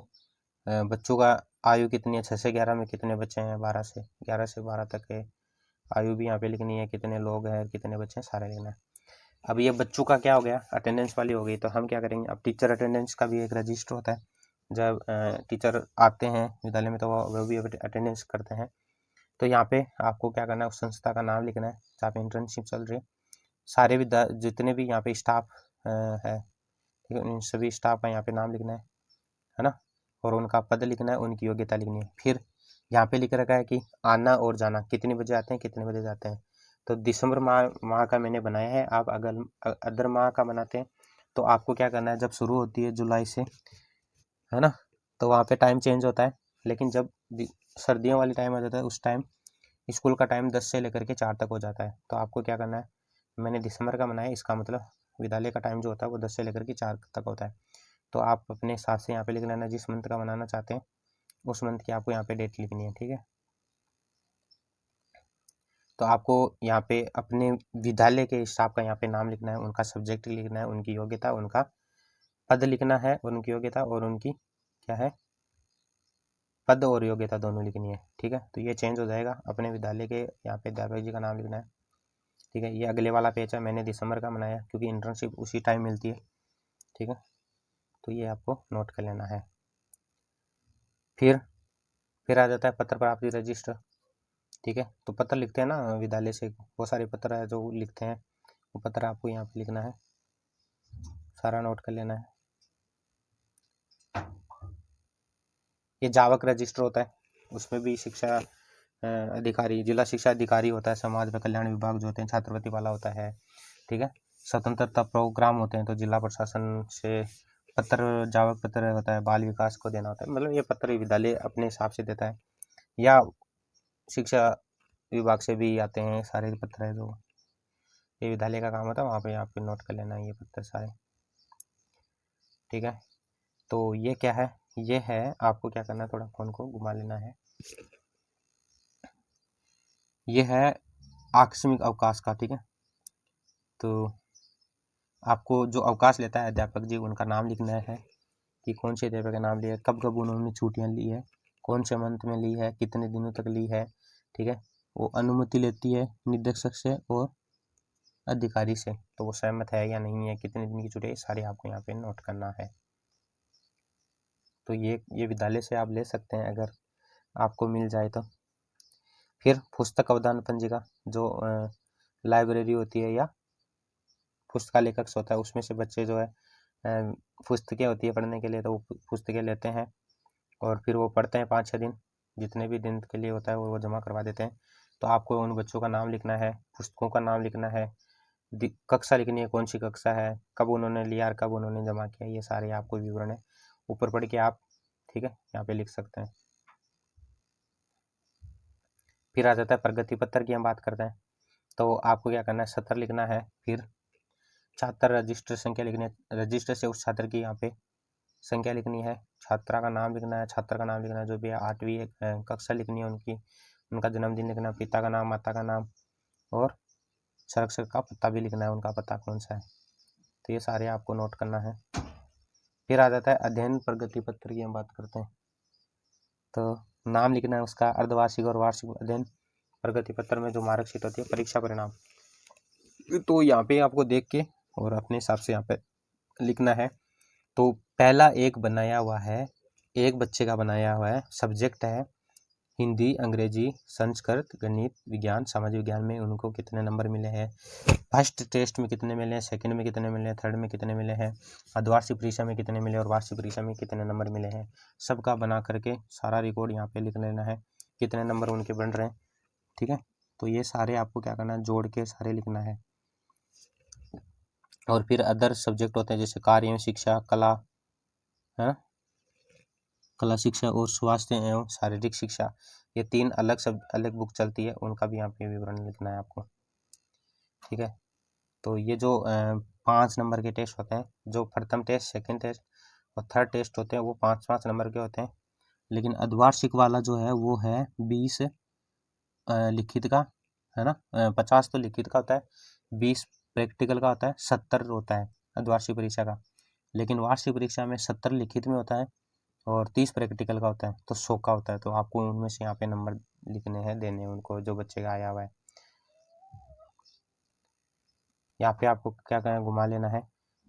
बच्चों का आयु कितनी है, 6 से 11 में कितने बच्चे हैं, 11 से 12 तक है, आयु भी यहाँ पे लिखनी है, कितने लोग हैं, कितने बच्चे हैं, सारे लिखना है। अब ये बच्चों का क्या हो गया, अटेंडेंस वाली हो गई। तो हम क्या करेंगे, अब टीचर अटेंडेंस का भी एक रजिस्टर होता है। जब टीचर आते हैं विद्यालय में तो वो भी अटेंडेंस करते हैं। तो यहाँ पे आपको क्या करना है, उस संस्था का नाम लिखना है जहाँ पे इंटर्नशिप चल रही है, सारे जितने भी यहाँ पे स्टाफ है, ठीक है, उन सभी स्टाफ का यहाँ पे नाम लिखना है ना, और उनका पद लिखना है, उनकी योग्यता लिखनी है। फिर यहाँ पे लिख रखा है कि आना और जाना, कितने बजे आते हैं, कितने बजे जाते हैं। तो दिसंबर माह का मैंने बनाया है, आप अगर अदर माह का बनाते हैं तो आपको क्या करना है, जब शुरू होती है जुलाई से, है ना, तो वहाँ पे टाइम चेंज होता है। लेकिन जब सर्दियों वाली टाइम आ जाता है उस टाइम स्कूल का टाइम 10 से लेकर के 4 तक हो जाता है। तो आपको क्या करना है, मैंने दिसंबर का बनाया, इसका मतलब विद्यालय का टाइम जो होता है वो 10 से लेकर के 4 तक होता है। तो आप अपने हिसाब से यहाँ पे लिख लेना, जिस मंथ का बनाना चाहते हैं उस मंथ की आपको यहाँ पे डेट लिखनी है। ठीक है, तो आपको यहाँ पे अपने विद्यालय के स्टाफ का यहाँ पे नाम लिखना है, उनका सब्जेक्ट लिखना है, उनकी योग्यता, उनका पद लिखना है, और उनकी योग्यता और उनकी क्या है, पद और योग्यता दोनों लिखनी है। ठीक है, तो ये चेंज हो जाएगा, अपने विद्यालय के यहाँ पे अध्यापक जी का नाम लिखना है। ठीक है, ये अगले वाला पेज है, मैंने दिसंबर का बनाया क्योंकि इंटर्नशिप उसी टाइम मिलती है। ठीक है, तो ये आपको नोट कर लेना है। फिर आ जाता है पत्र प्राप्ति रजिस्टर। ठीक है, तो पत्र लिखते हैं ना विद्यालय से, बहुत सारे पत्र है जो लिखते हैं, वो पत्र आपको यहाँ पे लिखना है, सारा नोट कर लेना है। ये जावक रजिस्टर होता है, उसमें भी शिक्षा अधिकारी, जिला शिक्षा अधिकारी होता है, समाज व कल्याण विभाग जो होते हैं छात्रवृत्ति वाला होता है। ठीक है, स्वतंत्रता प्रोग्राम होते हैं तो जिला प्रशासन से पत्र, जावक पत्र होता है, बाल विकास को देना होता है। मतलब ये पत्र विद्यालय अपने हिसाब से देता है, या शिक्षा विभाग से भी आते हैं सारे पत्र है जो ये विद्यालय का काम होता है, वहाँ पे आप नोट कर लेना ये पत्र सारे। ठीक है, तो ये क्या है, ये है, आपको क्या करना है, थोड़ा फोन को घुमा लेना है। ये है आकस्मिक अवकाश का। ठीक है, तो आपको जो अवकाश लेता है अध्यापक जी, उनका नाम लिखना है कि कौन से अध्यापक का नाम लिया है, कब कब उन्होंने छुट्टियाँ ली है, कौन से मंथ में ली है, कितने दिनों तक ली है। ठीक है, वो अनुमति लेती है निरीक्षक से और अधिकारी से, तो वो सहमत है या नहीं है, कितने दिन की छुट्टी है, सारी आपको यहाँ पे नोट करना है। तो ये विद्यालय से आप ले सकते हैं अगर आपको मिल जाए तो। फिर पुस्तक अवदान पंजिका, जो लाइब्रेरी होती है या पुस्तकालय कक्ष होता है, उसमें से बच्चे जो है पुस्तकें होती है पढ़ने के लिए, तो वो पुस्तकें लेते हैं और फिर वो पढ़ते हैं 5-6 दिन, जितने भी दिन के लिए होता है वो जमा करवा देते हैं। तो आपको उन बच्चों का नाम लिखना है, पुस्तकों का नाम लिखना है, कक्षा लिखनी है, कौन सी कक्षा है, कब उन्होंने लिया और कब उन्होंने जमा किया, ये सारे आपको विवरण है ऊपर पढ़ के आप, ठीक है, यहाँ पे लिख सकते हैं। फिर आ जाता है प्रगति पत्र की हम बात करते हैं। तो आपको क्या करना है, सत्र लिखना है, फिर छात्र रजिस्टर संख्या लिखनी है, रजिस्टर से उस छात्र की यहाँ पे संख्या लिखनी है, छात्रा का नाम लिखना है, छात्र का नाम लिखना है, जो भी 8वीं कक्षा लिखनी है उनकी, उनका जन्मदिन लिखना है, पिता का नाम, माता का नाम, और संरक्षक का पता भी लिखना है, उनका पता कौन सा है। तो ये सारे आपको नोट करना है। फिर आ जाता है अध्ययन प्रगति पत्र की हम बात करते हैं। तो नाम लिखना है उसका, अर्धवार्षिक और वार्षिक अध्ययन प्रगति पत्र में जो मार्कशीट होती है, परीक्षा परिणाम, तो यहाँ पे आपको देख के और अपने हिसाब से यहाँ पे लिखना है। तो पहला एक बनाया हुआ है, एक बच्चे का बनाया हुआ है, सब्जेक्ट है हिंदी, अंग्रेजी, संस्कृत, गणित, विज्ञान, सामाजिक विज्ञान में उनको कितने नंबर मिले हैं, फर्स्ट टेस्ट में कितने मिले हैं, सेकंड में कितने मिले हैं, थर्ड में कितने मिले हैं, अर्धवार्षिक परीक्षा में कितने मिले और वार्षिक परीक्षा में कितने नंबर मिले हैं, सबका बना करके सारा रिकॉर्ड यहाँ पे लिख लेना है, कितने नंबर उनके बन रहे हैं, ठीक है। तो ये सारे आपको क्या करना है, जोड़ के सारे लिखना है। और फिर अदर सब्जेक्ट होते हैं जैसे कार्य एवं शिक्षा, कला है, कला शिक्षा और स्वास्थ्य एवं शारीरिक शिक्षा, ये 3 अलग बुक चलती है, उनका भी यहाँ पे विवरण लिखना है आपको, ठीक है। तो ये जो 5 नंबर के टेस्ट होते हैं, जो प्रथम टेस्ट, सेकंड टेस्ट और थर्ड टेस्ट होते हैं, वो 5-5 नंबर के होते हैं। लेकिन अर्धवार्षिक वाला जो है वो है 20 लिखित का, है ना, 50 तो लिखित का होता है, 20 प्रैक्टिकल का होता है, 70 होता है अर्धवार्षिक परीक्षा का। लेकिन वार्षिक परीक्षा में 70 लिखित में होता है और 30 प्रैक्टिकल का होता है, तो 100 का होता है। तो आपको उनमें से यहाँ पे नंबर लिखने हैं, देने हैं उनको, जो बच्चे का आया हुआ है। यहाँ पे आपको क्या करना है, घुमा लेना है।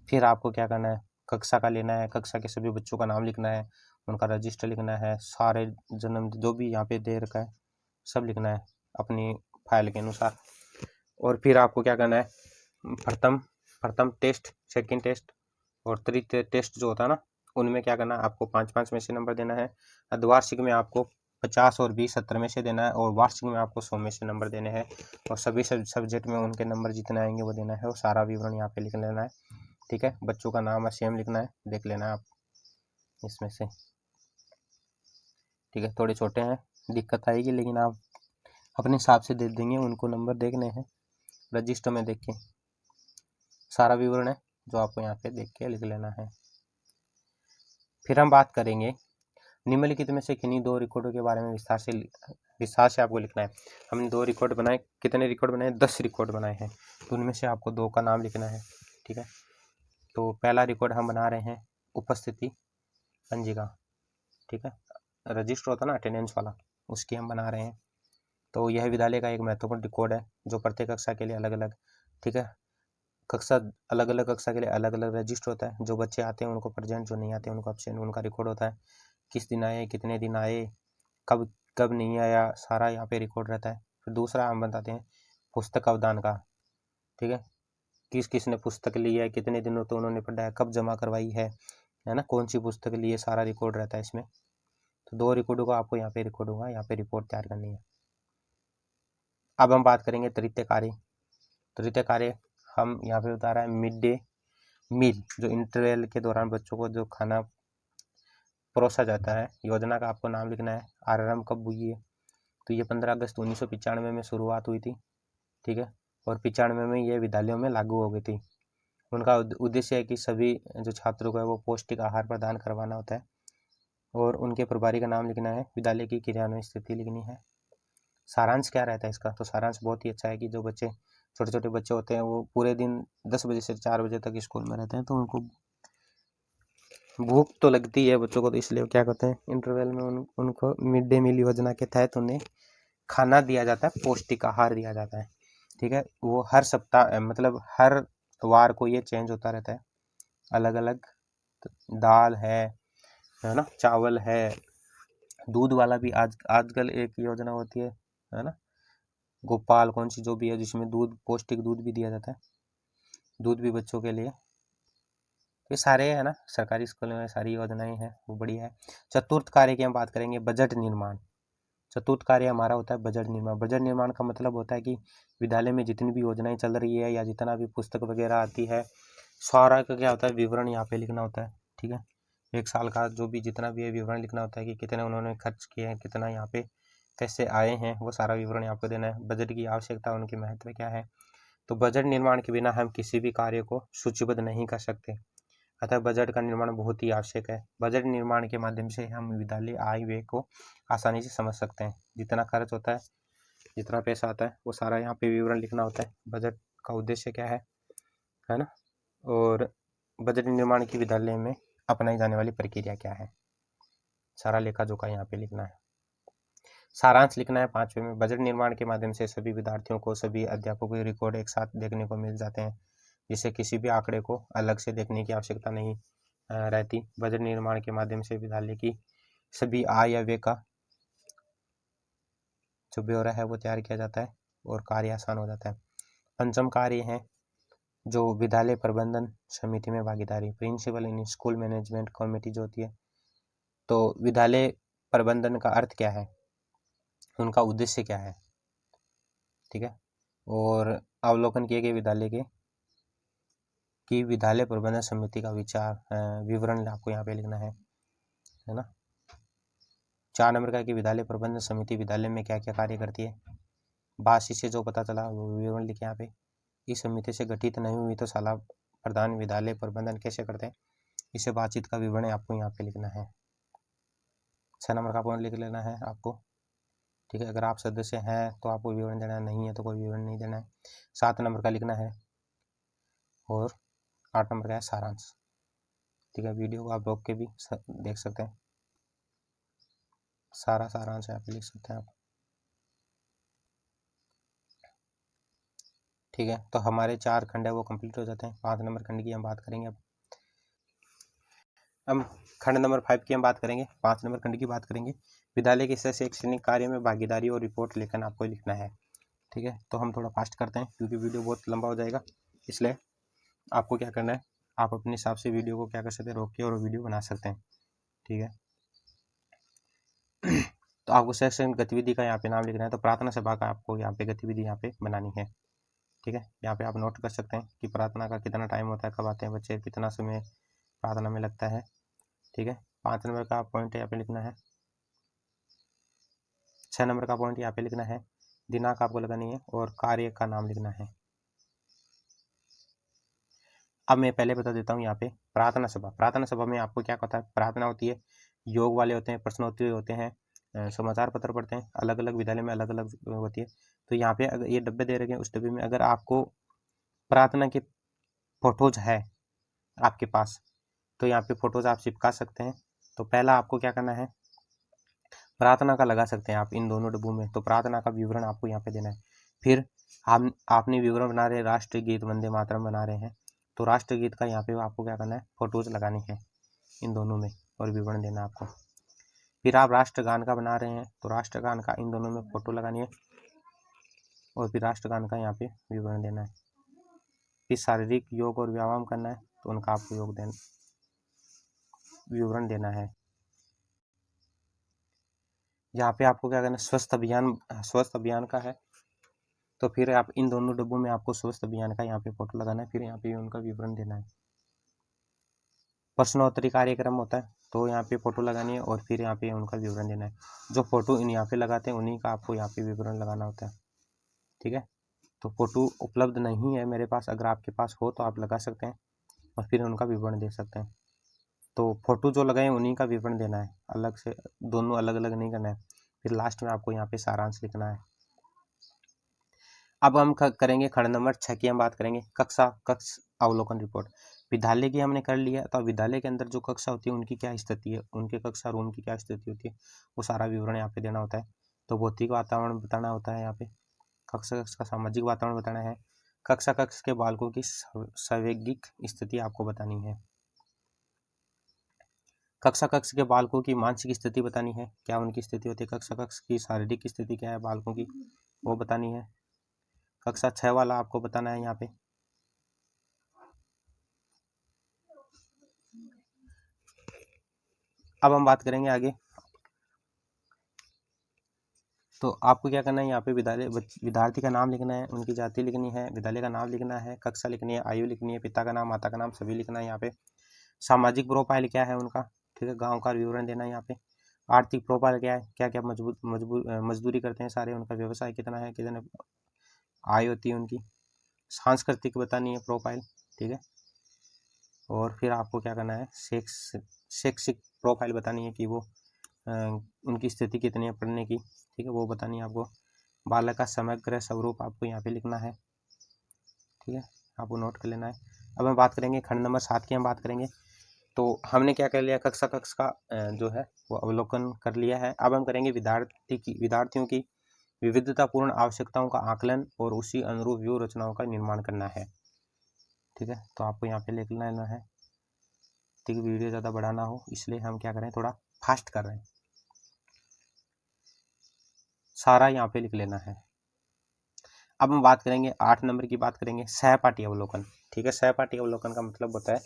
फिर आपको क्या करना है, कक्षा का लेना है, कक्षा के सभी बच्चों का नाम लिखना है, उनका रजिस्टर लिखना है, सारे जन्म जो भी यहाँ पे दे रखा है सब लिखना है अपनी फाइल के अनुसार। और फिर आपको क्या करना है, प्रथम टेस्ट, सेकंड टेस्ट और तृतीय टेस्ट जो होता है ना, उनमें क्या करना है, आपको 5-5 में से नंबर देना है। अर्धवार्षिक में आपको 50 और 20 70 में से देना है, और वार्षिक में आपको 100 में से नंबर देने हैं, और सभी सब्जेक्ट में उनके नंबर जितने आएंगे वो देना है, और सारा विवरण यहाँ पे लिख लेना है, ठीक है। बच्चों का नाम सेम लिखना है, देख लेना है आप इसमें से, ठीक है। थोड़े छोटे हैं, दिक्कत आएगी, लेकिन आप अपने हिसाब से दे देंगे, उनको नंबर देखने हैं, रजिस्टर में देख के सारा विवरण है जो आपको यहाँ पे देख के लिख लेना है। फिर हम बात करेंगे निम्नलिखित में से किन्हीं 2 रिकॉर्डों के बारे में विस्तार से आपको लिखना है। हमने 2 रिकॉर्ड बनाए, कितने रिकॉर्ड बनाए, 10 रिकॉर्ड बनाए हैं, तो उनमें से आपको 2 का नाम लिखना है, ठीक है। तो पहला रिकॉर्ड हम बना रहे हैं उपस्थिति पंजिका, ठीक है, रजिस्टर होता ना अटेंडेंस वाला, उसकी हम बना रहे हैं। तो यह विद्यालय का एक महत्वपूर्ण रिकॉर्ड है, जो प्रत्येक कक्षा के लिए अलग अलग, ठीक है, कक्षा अलग अलग कक्षा के लिए अलग अलग रजिस्टर होता है, जो बच्चे आते हैं उनको प्रेजेंट, जो नहीं आते हैं उनको एब्सेंट, उनका रिकॉर्ड होता है, किस दिन आए, कितने दिन आए, कब कब नहीं आया, सारा यहाँ पे रिकॉर्ड रहता है। फिर दूसरा हम बताते हैं पुस्तक अवदान का, ठीक है, किस किसने पुस्तक ली है, कितने दिनों तो उन्होंने पढ़ा है, कब जमा करवाई है ना, कौन सी पुस्तक ली है, सारा रिकॉर्ड रहता है इसमें। तो 2 रिकॉर्डों का आपको यहाँ पे रिकॉर्ड होगा, यहाँ पे रिपोर्ट तैयार करनी है। अब हम बात करेंगे तृतीय कार्य। तृतीय कार्य हम यहाँ पे बता रहा है मिड डे मील, जो इंटरवल के दौरान बच्चों को जो खाना परोसा जाता है, योजना का आपको नाम लिखना है, आरंभ कब हुई है, तो ये 15 अगस्त 1995 में शुरुआत हुई थी, ठीक है, और 95 में ये विद्यालयों में लागू हो गई थी। उनका उद्देश्य है कि सभी जो छात्रों को है वो पौष्टिक आहार प्रदान करवाना होता है, और उनके प्रभारी का नाम लिखना है, विद्यालय की क्रियान्वयन स्थिति लिखनी है। सारांश क्या रहता है इसका, तो सारांश बहुत ही अच्छा है कि जो बच्चे छोटे छोटे बच्चे होते हैं वो पूरे दिन 10 बजे से 4 बजे तक स्कूल में रहते हैं, तो उनको भूख तो लगती है बच्चों को, तो इसलिए क्या करते हैं इंटरवल में उनको मिड डे मील योजना के तहत उन्हें खाना दिया जाता है, पौष्टिक आहार दिया जाता है, ठीक है। वो हर सप्ताह मतलब हर वार को ये चेंज होता रहता है, अलग अलग दाल है ना, चावल है, दूध वाला भी आजकल एक योजना होती है ना, गोपाल कौन सी जो भी है, जिसमें दूध, पौष्टिक दूध भी दिया जाता है, दूध भी बच्चों के लिए। ये सारे है ना सरकारी स्कूलों में सारी योजनाएं हैं, वो बढ़िया है। चतुर्थ कार्य की हम बात करेंगे, बजट निर्माण। चतुर्थ कार्य हमारा होता है बजट निर्माण। बजट निर्माण का मतलब होता है कि विद्यालय में जितनी भी योजनाएं चल रही है या जितना भी पुस्तक वगैरह आती है, सारा का क्या होता है विवरण यहाँ पे लिखना होता है, ठीक है। 1 साल का जो भी जितना भी विवरण लिखना होता है कि कितने उन्होंने खर्च किए हैं, कितना यहाँ पे कैसे आए हैं, वो सारा विवरण यहाँ पे देना है। बजट की आवश्यकता, उनकी महत्व क्या है। तो बजट निर्माण के बिना हम किसी भी कार्य को सूचीबद्ध नहीं कर सकते, अतः बजट का निर्माण बहुत ही आवश्यक है। बजट निर्माण के माध्यम से हम विद्यालय आय व्यय को आसानी से समझ सकते हैं। जितना खर्च होता है, जितना पैसा आता है, वो सारा यहाँ पे विवरण लिखना होता है। बजट का उद्देश्य क्या है ना। और बजट निर्माण की विद्यालय में अपनाई जाने वाली प्रक्रिया क्या है, सारा लेखा जोखा यहाँ पे लिखना है। सारांश लिखना है 5वें में। बजट निर्माण के माध्यम से सभी विद्यार्थियों को, सभी अध्यापकों के रिकॉर्ड एक साथ देखने को मिल जाते हैं, जिससे किसी भी आंकड़े को अलग से देखने की आवश्यकता नहीं रहती। बजट निर्माण के माध्यम से विद्यालय की सभी आय या व्यय का जो ब्यौरा है वो तैयार किया जाता है और कार्य आसान हो जाता है। पंचम कार्य है जो विद्यालय प्रबंधन समिति में भागीदारी, principal in school management committee जो होती है। तो विद्यालय प्रबंधन का अर्थ क्या है, उनका उद्देश्य क्या है, ठीक है। और अवलोकन किए गए विद्यालय के कि विद्यालय प्रबंधन समिति का विचार विवरण आपको यहाँ पे लिखना है ना। 4 नंबर का कि विद्यालय प्रबंधन समिति विद्यालय में क्या क्या कार्य करती है। बातचीत से जो पता चला वो विवरण लिखे यहाँ पे। इस समिति से गठित नहीं हुई तो शाला प्रधान विद्यालय प्रबंधन कैसे करते हैं, इसे बातचीत का विवरण आपको यहाँ पे लिखना है। 6 नंबर का पॉइंट लिख लेना है आपको, ठीक है। अगर आप सदस्य हैं तो आपको विवरण देना है, नहीं है तो कोई विवरण नहीं देना है। 7 नंबर का लिखना है और 8 नंबर का है सारांश, ठीक है। वीडियो को आप रोक के भी देख सकते हैं, सारा सारांश यहाँ पे लिख सकते हैं आप, ठीक है। तो हमारे 4 खंड है वो कंप्लीट हो जाते हैं। 5 नंबर खंड की हम बात करेंगे अब। हम खंड नंबर 5 की हम बात करेंगे, 5 नंबर खंड की बात करेंगे। विद्यालय के शैक्षणिक कार्य में भागीदारी और रिपोर्ट लेखन आपको लिखना है, ठीक है। तो हम थोड़ा फास्ट करते हैं क्योंकि वीडियो बहुत लंबा हो जाएगा, इसलिए आपको क्या करना है, आप अपने हिसाब से वीडियो को क्या कर सकते हैं, रोक के और वीडियो बना सकते हैं, ठीक है। तो आपको शैक्षणिक गतिविधि का यहाँ पे नाम लिखना है। तो प्रार्थना सभा का आपको यहाँ पे गतिविधि यहाँ पे बनानी है, ठीक है। यहाँ पे आप नोट कर सकते हैं कि प्रार्थना का कितना टाइम होता है, कब आते हैं बच्चे, कितना समय प्रार्थना में लगता है, ठीक है। 5 नंबर का पॉइंट यहाँ पे लिखना है। 6 नंबर का पॉइंट यहाँ पे लिखना है, दिनांक आपको लगानी है और कार्य का नाम लिखना है। अब मैं पहले बता देता हूँ यहाँ पे प्रार्थना सभा। प्रार्थना सभा में आपको क्या पता है, प्रार्थना होती है, योग वाले होते हैं, प्रश्नोत्तरी होते हैं, समाचार पत्र पढ़ते हैं, अलग अलग विद्यालय में अलग अलग होती है। तो यहाँ पे अगर ये डब्बे दे रखे हैं, उस डब्बे में अगर आपको प्रार्थना के फोटोज है आपके पास, तो यहाँ पे फोटोज आप चिपका सकते हैं। तो पहला आपको क्या करना है, प्रार्थना का लगा सकते हैं आप इन दोनों डब्बों में। तो प्रार्थना का विवरण आपको यहाँ पे देना है। फिर हम आपने विवरण बना रहे, राष्ट्रीय गीत वंदे मातरम बना रहे हैं, तो राष्ट्रगीत का यहाँ पे आपको क्या करना है, फोटोज लगानी है इन दोनों में और विवरण देना है आपको। फिर आप राष्ट्रगान का बना रहे हैं, तो राष्ट्रगान का इन दोनों में फोटो लगानी है और फिर राष्ट्रगान का यहाँ पे विवरण देना है। फिर शारीरिक योग और व्यायाम करना है, तो उनका आपको विवरण देना है। यहाँ पे आपको क्या करना है, स्वस्थ अभियान का है, तो फिर आप इन दोनों डब्बों में आपको स्वस्थ अभियान का यहाँ पे फोटो लगाना है, फिर यहाँ पे उनका विवरण देना है। प्रश्नोत्तरी कार्यक्रम होता है, तो यहाँ पे फोटो लगानी है और फिर यहाँ पे उनका विवरण देना है। जो फोटो इन यहाँ पे लगाते हैं उन्हीं का आपको यहाँ पे विवरण लगाना होता है, ठीक है। तो फोटो उपलब्ध नहीं है मेरे पास, अगर आपके पास हो तो आप लगा सकते हैं और फिर उनका विवरण दे सकते हैं। तो फोटो जो लगाए उन्हीं का विवरण देना है, अलग से दोनों अलग अलग नहीं करना है। फिर लास्ट में आपको यहाँ पे सारांश लिखना है। अब हम करेंगे खंड नंबर 6 की हम बात करेंगे, कक्ष अवलोकन रिपोर्ट। विद्यालय की हमने कर लिया, तो विद्यालय के अंदर जो कक्षा होती है उनकी क्या स्थिति है, उनके कक्षा रूम की क्या स्थिति होती है, वो सारा विवरण यहाँ पे देना होता है। तो भौतिक वातावरण बताना होता है यहाँ पे, कक्षा का सामाजिक वातावरण बताना है, कक्ष के बालकों की सावैगिक स्थिति आपको बतानी है, कक्ष के बालकों की मानसिक स्थिति बतानी है, क्या उनकी स्थिति होती है, कक्ष की शारीरिक स्थिति क्या है बालकों की, वो बतानी है। कक्षा 6 वाला आपको बताना है यहाँ पे। अब हम बात करेंगे आगे। तो आपको क्या करना है, यहाँ पे विद्यार्थी का नाम लिखना है, उनकी जाति लिखनी है, विद्यालय का नाम लिखना है, कक्षा लिखनी है, आयु लिखनी है, पिता का नाम, माता का नाम सभी लिखना है यहाँ पे। सामाजिक प्रोफाइल क्या है उनका, ठीक है, गाँव का विवरण देना है यहाँ पे। आर्थिक प्रोफाइल क्या है, क्या क्या मजदूरी करते हैं सारे, उनका व्यवसाय कितना है, कितने आय होती है उनकी। सांस्कृतिक बतानी है प्रोफाइल, ठीक है। और फिर आपको क्या करना है, शैक्षिक प्रोफाइल बतानी है कि वो उनकी स्थिति कितनी है पढ़ने की, ठीक है, वो बतानी है आपको। बालक का समग्र स्वरूप आपको यहाँ पे लिखना है, ठीक है, आपको नोट कर लेना है। अब हम बात करेंगे खंड नंबर 7 की, हम बात करेंगे। तो हमने क्या कर लिया, कक्षा का जो है वो अवलोकन कर लिया है। अब हम करेंगे विद्यार्थियों की विविधतापूर्ण आवश्यकताओं का आकलन और उसी अनुरूप व्यूह रचनाओं का निर्माण करना है, ठीक है। तो आपको यहाँ पे लिख लेना है, ठीक है, वीडियो ज़्यादा बड़ा ना हो इसलिए हम क्या करें, थोड़ा फास्ट कर रहे हैं, सारा यहाँ पे लिख लेना है। अब हम बात करेंगे 8 नंबर की, बात करेंगे सहपाठी अवलोकन, ठीक है। सहपाठी अवलोकन का मतलब होता है,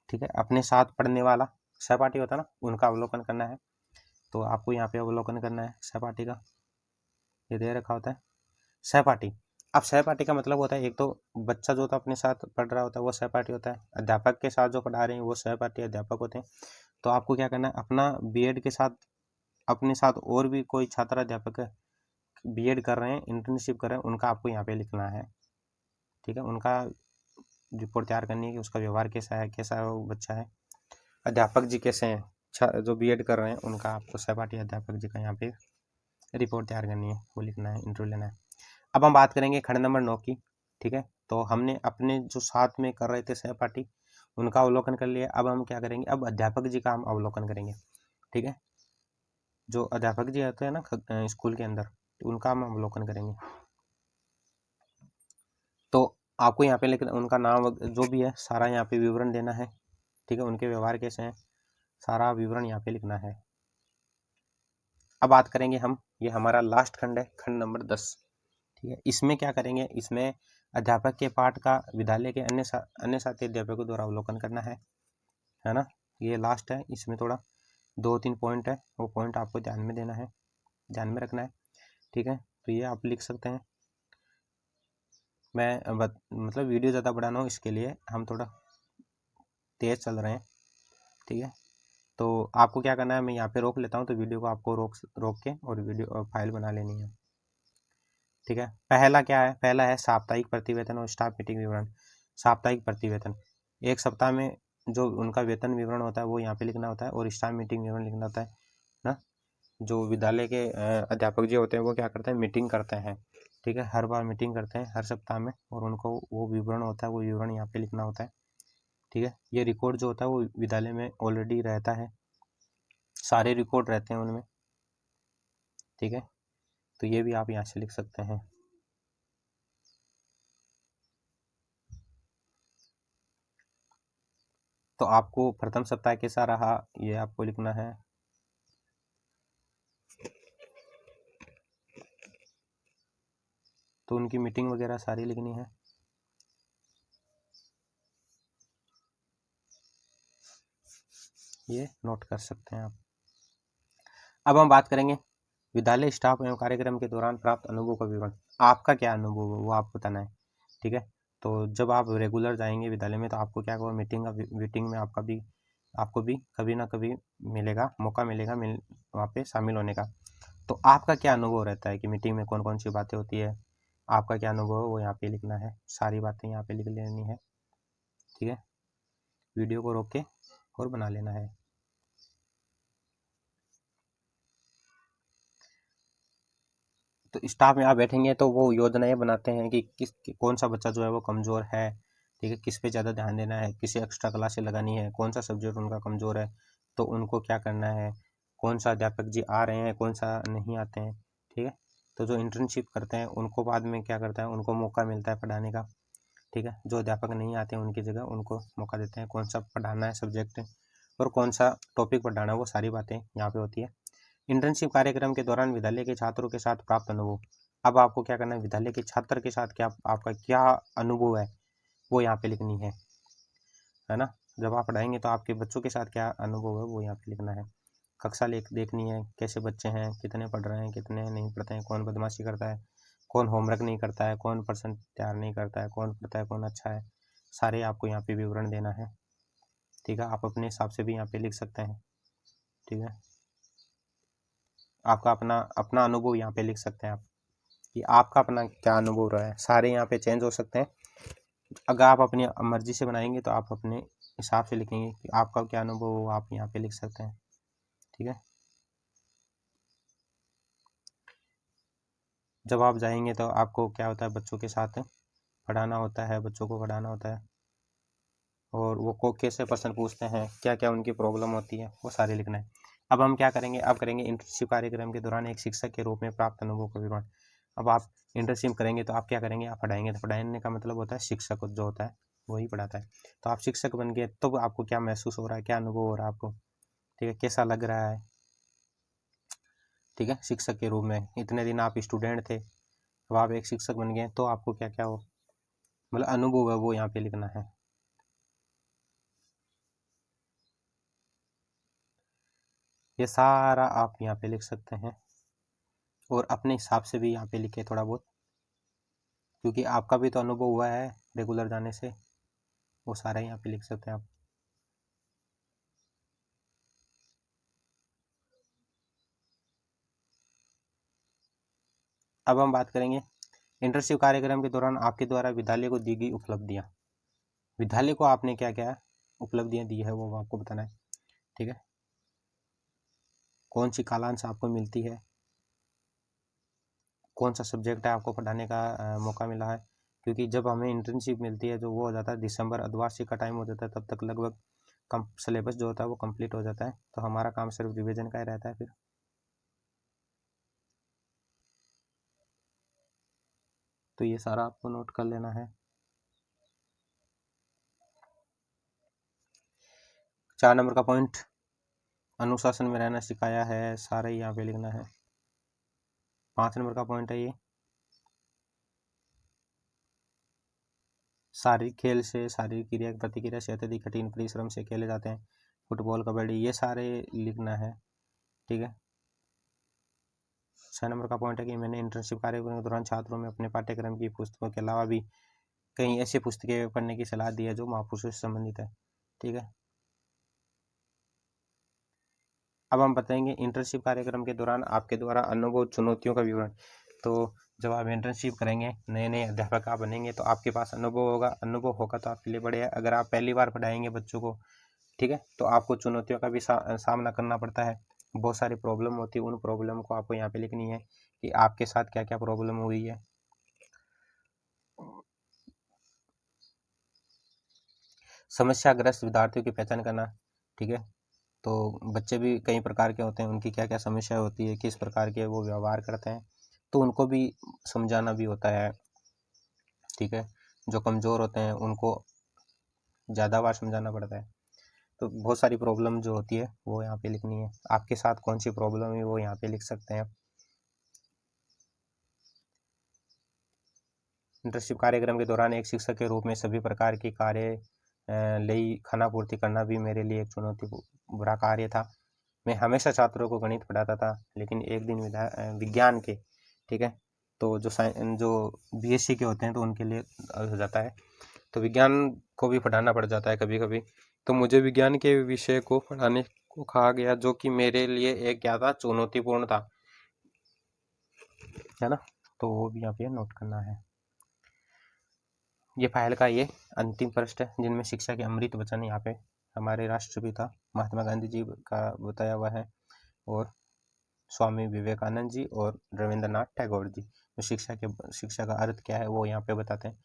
ठीक है, अपने साथ पढ़ने वाला सहपाठी होता है ना, उनका अवलोकन करना है। तो आपको यहाँ पे अवलोकन करना है सहपाठी का, ये दे रखा होता है सहपाठी। अब सहपाठी का मतलब होता है, एक तो बच्चा जो तो अपने साथ पढ़ रहा होता है वो सहपाठी होता है, अध्यापक के साथ जो पढ़ा रहे हैं वो सहपाठी अध्यापक होते हैं। तो आपको क्या करना है, अपना बीएड के साथ अपने साथ और भी कोई छात्र अध्यापक बीएड कर रहे हैं, इंटर्नशिप कर रहे हैं, उनका आपको यहाँ पे लिखना है, ठीक है। उनका रिपोर्ट तैयार करनी है कि उसका व्यवहार कैसा है, कैसा है वो बच्चा है, अध्यापक जी कैसे हैं, जो बीएड कर रहे हैं उनका आपको सहपाठी अध्यापक जी का यहाँ पे रिपोर्ट तैयार करनी है, वो लिखना है, इंटरव्यू लेना है। अब हम बात करेंगे खंड नंबर 9 की, ठीक है। तो हमने अपने जो साथ में कर रहे थे सहपाठी उनका अवलोकन कर लिया। अब हम क्या करेंगे, अब अध्यापक जी का हम अवलोकन करेंगे, ठीक है। जो अध्यापक जी आते हैं ना स्कूल के अंदर, तो उनका हम अवलोकन करेंगे। तो आपको यहाँ पे लेकिन उनका नाम जो भी है सारा यहाँ पे विवरण देना है, ठीक है, उनके व्यवहार कैसे हैं सारा विवरण यहाँ पे लिखना है। अब बात करेंगे हम, ये हमारा लास्ट खंड है, खंड नंबर 10, ठीक है। इसमें क्या करेंगे, इसमें अध्यापक के पाठ का विद्यालय के अन्य साथी अध्यापकों द्वारा अवलोकन करना है ना। ये लास्ट है, इसमें थोड़ा 2-3 पॉइंट है, वो पॉइंट आपको ध्यान में देना है, ध्यान में रखना है, ठीक है। तो ये आप लिख सकते हैं। मैं मतलब वीडियो ज़्यादा बड़ा ना हो इसके लिए हम थोड़ा तेज़ चल रहे हैं, ठीक है। तो आपको क्या करना है, मैं यहाँ पे रोक लेता हूँ, तो वीडियो को आपको रोक के और वीडियो फाइल बना लेनी है, ठीक है। पहला क्या है, पहला है साप्ताहिक प्रतिवेतन और स्टाफ मीटिंग विवरण। साप्ताहिक प्रतिवेतन, एक सप्ताह में जो उनका वेतन विवरण होता है वो यहाँ पे लिखना होता है, और स्टाफ मीटिंग विवरण लिखना होता है ना। जो विद्यालय के अध्यापक जी होते हैं वो क्या करते हैं, मीटिंग करते हैं, ठीक है, हर बार मीटिंग करते हैं हर सप्ताह में, और उनको वो विवरण होता है, वो विवरण यहाँ पे लिखना होता है, ठीक है। ये रिकॉर्ड जो होता है वो विद्यालय में ऑलरेडी रहता है, सारे रिकॉर्ड रहते हैं उनमें, ठीक है। तो ये भी आप यहाँ से लिख सकते हैं। तो आपको प्रथम सप्ताह कैसा रहा ये आपको लिखना है। तो उनकी मीटिंग वगैरह सारी लिखनी है। ये नोट कर सकते हैं आप। अब हम बात करेंगे विद्यालय स्टाफ एवं कार्यक्रम के दौरान प्राप्त अनुभव का विवरण। आपका क्या अनुभव है वो आपको बताना है, ठीक है। तो जब आप रेगुलर जाएंगे विद्यालय में तो आपको क्या होगा, मीटिंग में आपको भी कभी ना कभी मौका मिलेगा वहाँ पे शामिल होने का। तो आपका क्या अनुभव रहता है कि मीटिंग में कौन कौन सी बातें होती है, आपका क्या अनुभव है वो यहाँ पे लिखना है, सारी बातें यहाँ पे लिख लेनी है, ठीक है। वीडियो को रोक के और बना लेना है। तो स्टाफ में आप बैठेंगे तो वो योजनाएं बनाते हैं कि कौन सा बच्चा जो है वो कमज़ोर है, ठीक है, किस पे ज़्यादा ध्यान देना है, किसी एक्स्ट्रा क्लासेस लगानी है, कौन सा सब्जेक्ट उनका कमज़ोर है तो उनको क्या करना है, कौन सा अध्यापक जी आ रहे हैं कौन सा नहीं आते हैं, ठीक है। तो जो इंटर्नशिप करते हैं उनको बाद में क्या करता है, उनको मौका मिलता है पढ़ाने का, ठीक है। जो अध्यापक नहीं आते हैं उनकी जगह उनको मौका देते हैं, कौन सा पढ़ाना है सब्जेक्ट और कौन सा टॉपिक पढ़ाना है, वो सारी बातें यहाँ पे होती है। इंटर्नशिप कार्यक्रम के दौरान विद्यालय के छात्रों के साथ प्राप्त अनुभव। अब आपको क्या करना है, विद्यालय के छात्र के साथ क्या आपका क्या अनुभव है वो यहाँ पे लिखनी है ना। जब आप पढ़ाएंगे तो आपके बच्चों के साथ क्या अनुभव है वो यहाँ पे लिखना है। कक्षा देखनी है, कैसे बच्चे हैं, कितने पढ़ रहे हैं, कितने नहीं पढ़ते हैं, कौन बदमाशी करता है, कौन होमवर्क नहीं करता है, कौन पर्सन तैयार नहीं करता है, कौन पढ़ता है, कौन अच्छा है, सारे आपको यहाँ पे विवरण देना है, ठीक है, आप अपने हिसाब से भी यहाँ पे लिख सकते हैं। ठीक है, आपका अपना अपना अनुभव यहाँ पे लिख सकते हैं आप, कि आपका अपना क्या अनुभव रहा है। सारे यहाँ पे चेंज हो सकते हैं। अगर आप अपनी मर्जी से बनाएंगे तो आप अपने हिसाब से लिखेंगे कि आपका क्या अनुभव हो, आप यहाँ पे लिख सकते हैं। ठीक है, जब आप जाएंगे तो आपको क्या होता है, बच्चों के साथ पढ़ाना होता है, बच्चों को पढ़ाना होता है, और वो को कैसे प्रश्न पूछते हैं, क्या क्या उनकी प्रॉब्लम होती है, वो सारे लिखना है। अब हम क्या करेंगे, अब करेंगे इंटर्नशिप कार्यक्रम के दौरान एक शिक्षक के रूप में प्राप्त अनुभव का विवरण। अब आप इंटर्नशिप करेंगे तो आप क्या करेंगे, आप पढ़ाएंगे। तो पढ़ाने का मतलब होता है शिक्षक जो होता है वही पढ़ाता है। तो आप शिक्षक बन गए तो आपको क्या महसूस हो रहा है, क्या अनुभव हो रहा है आपको, ठीक है, कैसा लग रहा है। ठीक है, शिक्षक के रूप में इतने दिन आप स्टूडेंट थे, अब आप एक शिक्षक बन गए तो आपको क्या क्या हो, मतलब अनुभव है वो यहाँ पे लिखना है। ये सारा आप यहाँ पे लिख सकते हैं, और अपने हिसाब से भी यहाँ पे लिखे थोड़ा बहुत, क्योंकि आपका भी तो अनुभव हुआ है रेगुलर जाने से, वो सारा यहाँ पे लिख सकते हैं आप। अब हम बात करेंगे इंटर्नशिप कार्यक्रम के दौरान आपके द्वारा विद्यालय को दी गई उपलब्धियाँ। विद्यालय को आपने क्या क्या उपलब्धियाँ दी है वो आपको बताना है। ठीक है, कौन सी कालांश आपको मिलती है, कौन सा सब्जेक्ट है आपको पढ़ाने का मौका मिला है। क्योंकि जब हमें इंटर्नशिप मिलती है जो वो हो जाता है दिसंबर, अर्धवार्षिक का टाइम हो जाता है, तब तक लगभग कम सिलेबस जो होता है वो कंप्लीट हो जाता है, तो हमारा काम सिर्फ रिवीजन का ही रहता है फिर। तो ये सारा आपको नोट कर लेना है। 4 नंबर का पॉइंट, अनुशासन में रहना सिखाया है, सारा ही यहाँ पे लिखना है। 5 नंबर का पॉइंट है ये, शारीरिक खेल से शारीरिक क्रिया प्रतिक्रिया से अत्यधिक कठिन परिश्रम से खेले जाते हैं, फुटबॉल कबड्डी, ये सारे लिखना है। ठीक है, 6 नंबर का पॉइंट है कि मैंने इंटर्नशिप कार्यक्रम के दौरान छात्रों में अपने पाठ्यक्रम की पुस्तकों के अलावा भी कई ऐसी पुस्तकें पढ़ने की सलाह दी है जो महापुरुषों से संबंधित है। ठीक है, अब हम बताएंगे इंटर्नशिप कार्यक्रम के दौरान आपके द्वारा अनुभव चुनौतियों का विवरण। तो जब आप इंटर्नशिप करेंगे, नए नए अध्यापक आप बनेंगे तो आपके पास अनुभव होगा, अनुभव होगा तो आपके लिए बढ़िया। अगर आप पहली बार पढ़ाएंगे बच्चों को, ठीक है, तो आपको चुनौतियों का भी सामना करना पड़ता है, बहुत सारी प्रॉब्लम होती है, उन प्रॉब्लम को आपको यहाँ पे लिखनी है कि आपके साथ क्या क्या प्रॉब्लम हुई है। समस्याग्रस्त विद्यार्थियों की पहचान करना। ठीक है, तो बच्चे भी कई प्रकार के होते हैं, उनकी क्या क्या समस्या होती है, किस प्रकार के वो व्यवहार करते हैं, तो उनको भी समझाना भी होता है। ठीक है, जो कमज़ोर होते हैं उनको ज़्यादा बार समझाना पड़ता है। तो बहुत सारी प्रॉब्लम जो होती है वो यहाँ पे लिखनी है, आपके साथ कौन सी प्रॉब्लम है वो यहाँ पे लिख सकते हैं। इंटर्नशिप कार्यक्रम के दौरान एक शिक्षक के रूप में सभी प्रकार की कार्य लई खानापूर्ति करना भी मेरे लिए एक चुनौती बुरा कार्य था। मैं हमेशा छात्रों को गणित पढ़ाता था, लेकिन एक दिन विज्ञान के, ठीक है, तो जो बीएससी के होते हैं तो उनके लिए हो जाता है, तो विज्ञान को भी पढ़ाना पड़ जाता है कभी कभी। तो मुझे विज्ञान के विषय को पढ़ाने को कहा गया, जो कि मेरे लिए एक क्या था, चुनौतीपूर्ण था, है ना। तो वो भी यहाँ पे नोट करना है। ये फाइल का ये अंतिम पृष्ठ है, जिनमें शिक्षा के अमृत वचन यहाँ पे हमारे राष्ट्रपिता महात्मा गांधी जी का बताया हुआ है, और स्वामी विवेकानंद जी और रविंद्रनाथ टैगोर जी, जो शिक्षा का अर्थ क्या है वो यहाँ पे बताते हैं।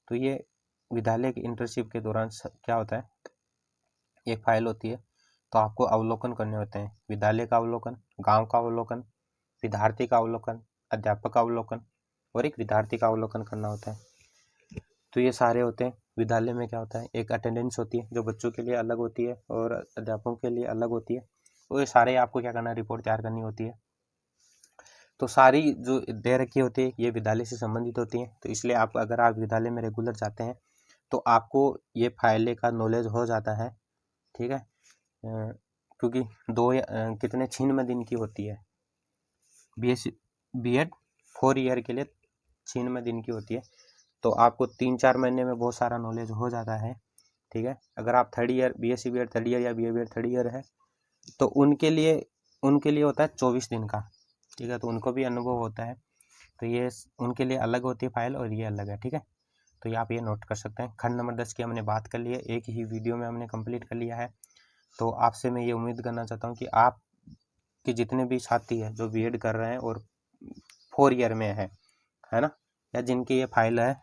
तो ये विद्यालय की इंटर्नशिप के दौरान क्या होता है, एक फाइल होती है, तो आपको अवलोकन करने होते हैं, विद्यालय का अवलोकन, गांव का अवलोकन, विद्यार्थी का अवलोकन, अध्यापक का अवलोकन, और एक विद्यार्थी का अवलोकन करना होता है। तो ये सारे होते हैं। विद्यालय में क्या होता है, एक अटेंडेंस होती है जो बच्चों के लिए अलग होती है और अध्यापकों के लिए अलग होती है, तो ये सारे आपको क्या करना है, रिपोर्ट तैयार करनी होती है। तो सारी जो दे रखी होती है ये विद्यालय से संबंधित होती हैं, तो इसलिए आप अगर आप विद्यालय में रेगुलर जाते हैं तो आपको ये फाइलें का नॉलेज हो जाता है। ठीक है, क्योंकि दो कितने 96 दिन की होती है, बीएड 4 ईयर के लिए 96 दिन की होती है, तो आपको 3-4 महीने में बहुत सारा नॉलेज हो जाता है। ठीक है। अगर आप third year BSc BEd third year या बीए बीएड थर्ड ईयर है तो उनके लिए होता है 24 दिन का, ठीक है। तो उनको भी अनुभव होता है, तो ये उनके लिए अलग होती है फाइल और ये अलग है, ठीक है। तो ये आप ये नोट कर सकते हैं। खंड नंबर 10 की हमने बात कर ली है, एक ही वीडियो में हमने कंप्लीट कर लिया है। तो आपसे मैं ये उम्मीद करना चाहता हूँ कि आप कि जितने भी साथी हैं जो बीएड कर रहे हैं और 4 ईयर में है ना, या जिनकी ये फाइल है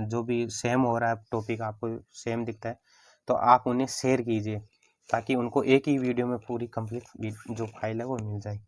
जो भी सेम हो रहा है टॉपिक आपको सेम दिखता है, तो आप उन्हें शेयर कीजिए ताकि उनको एक ही वीडियो में पूरी कंप्लीट जो फाइल है वो मिल जाए।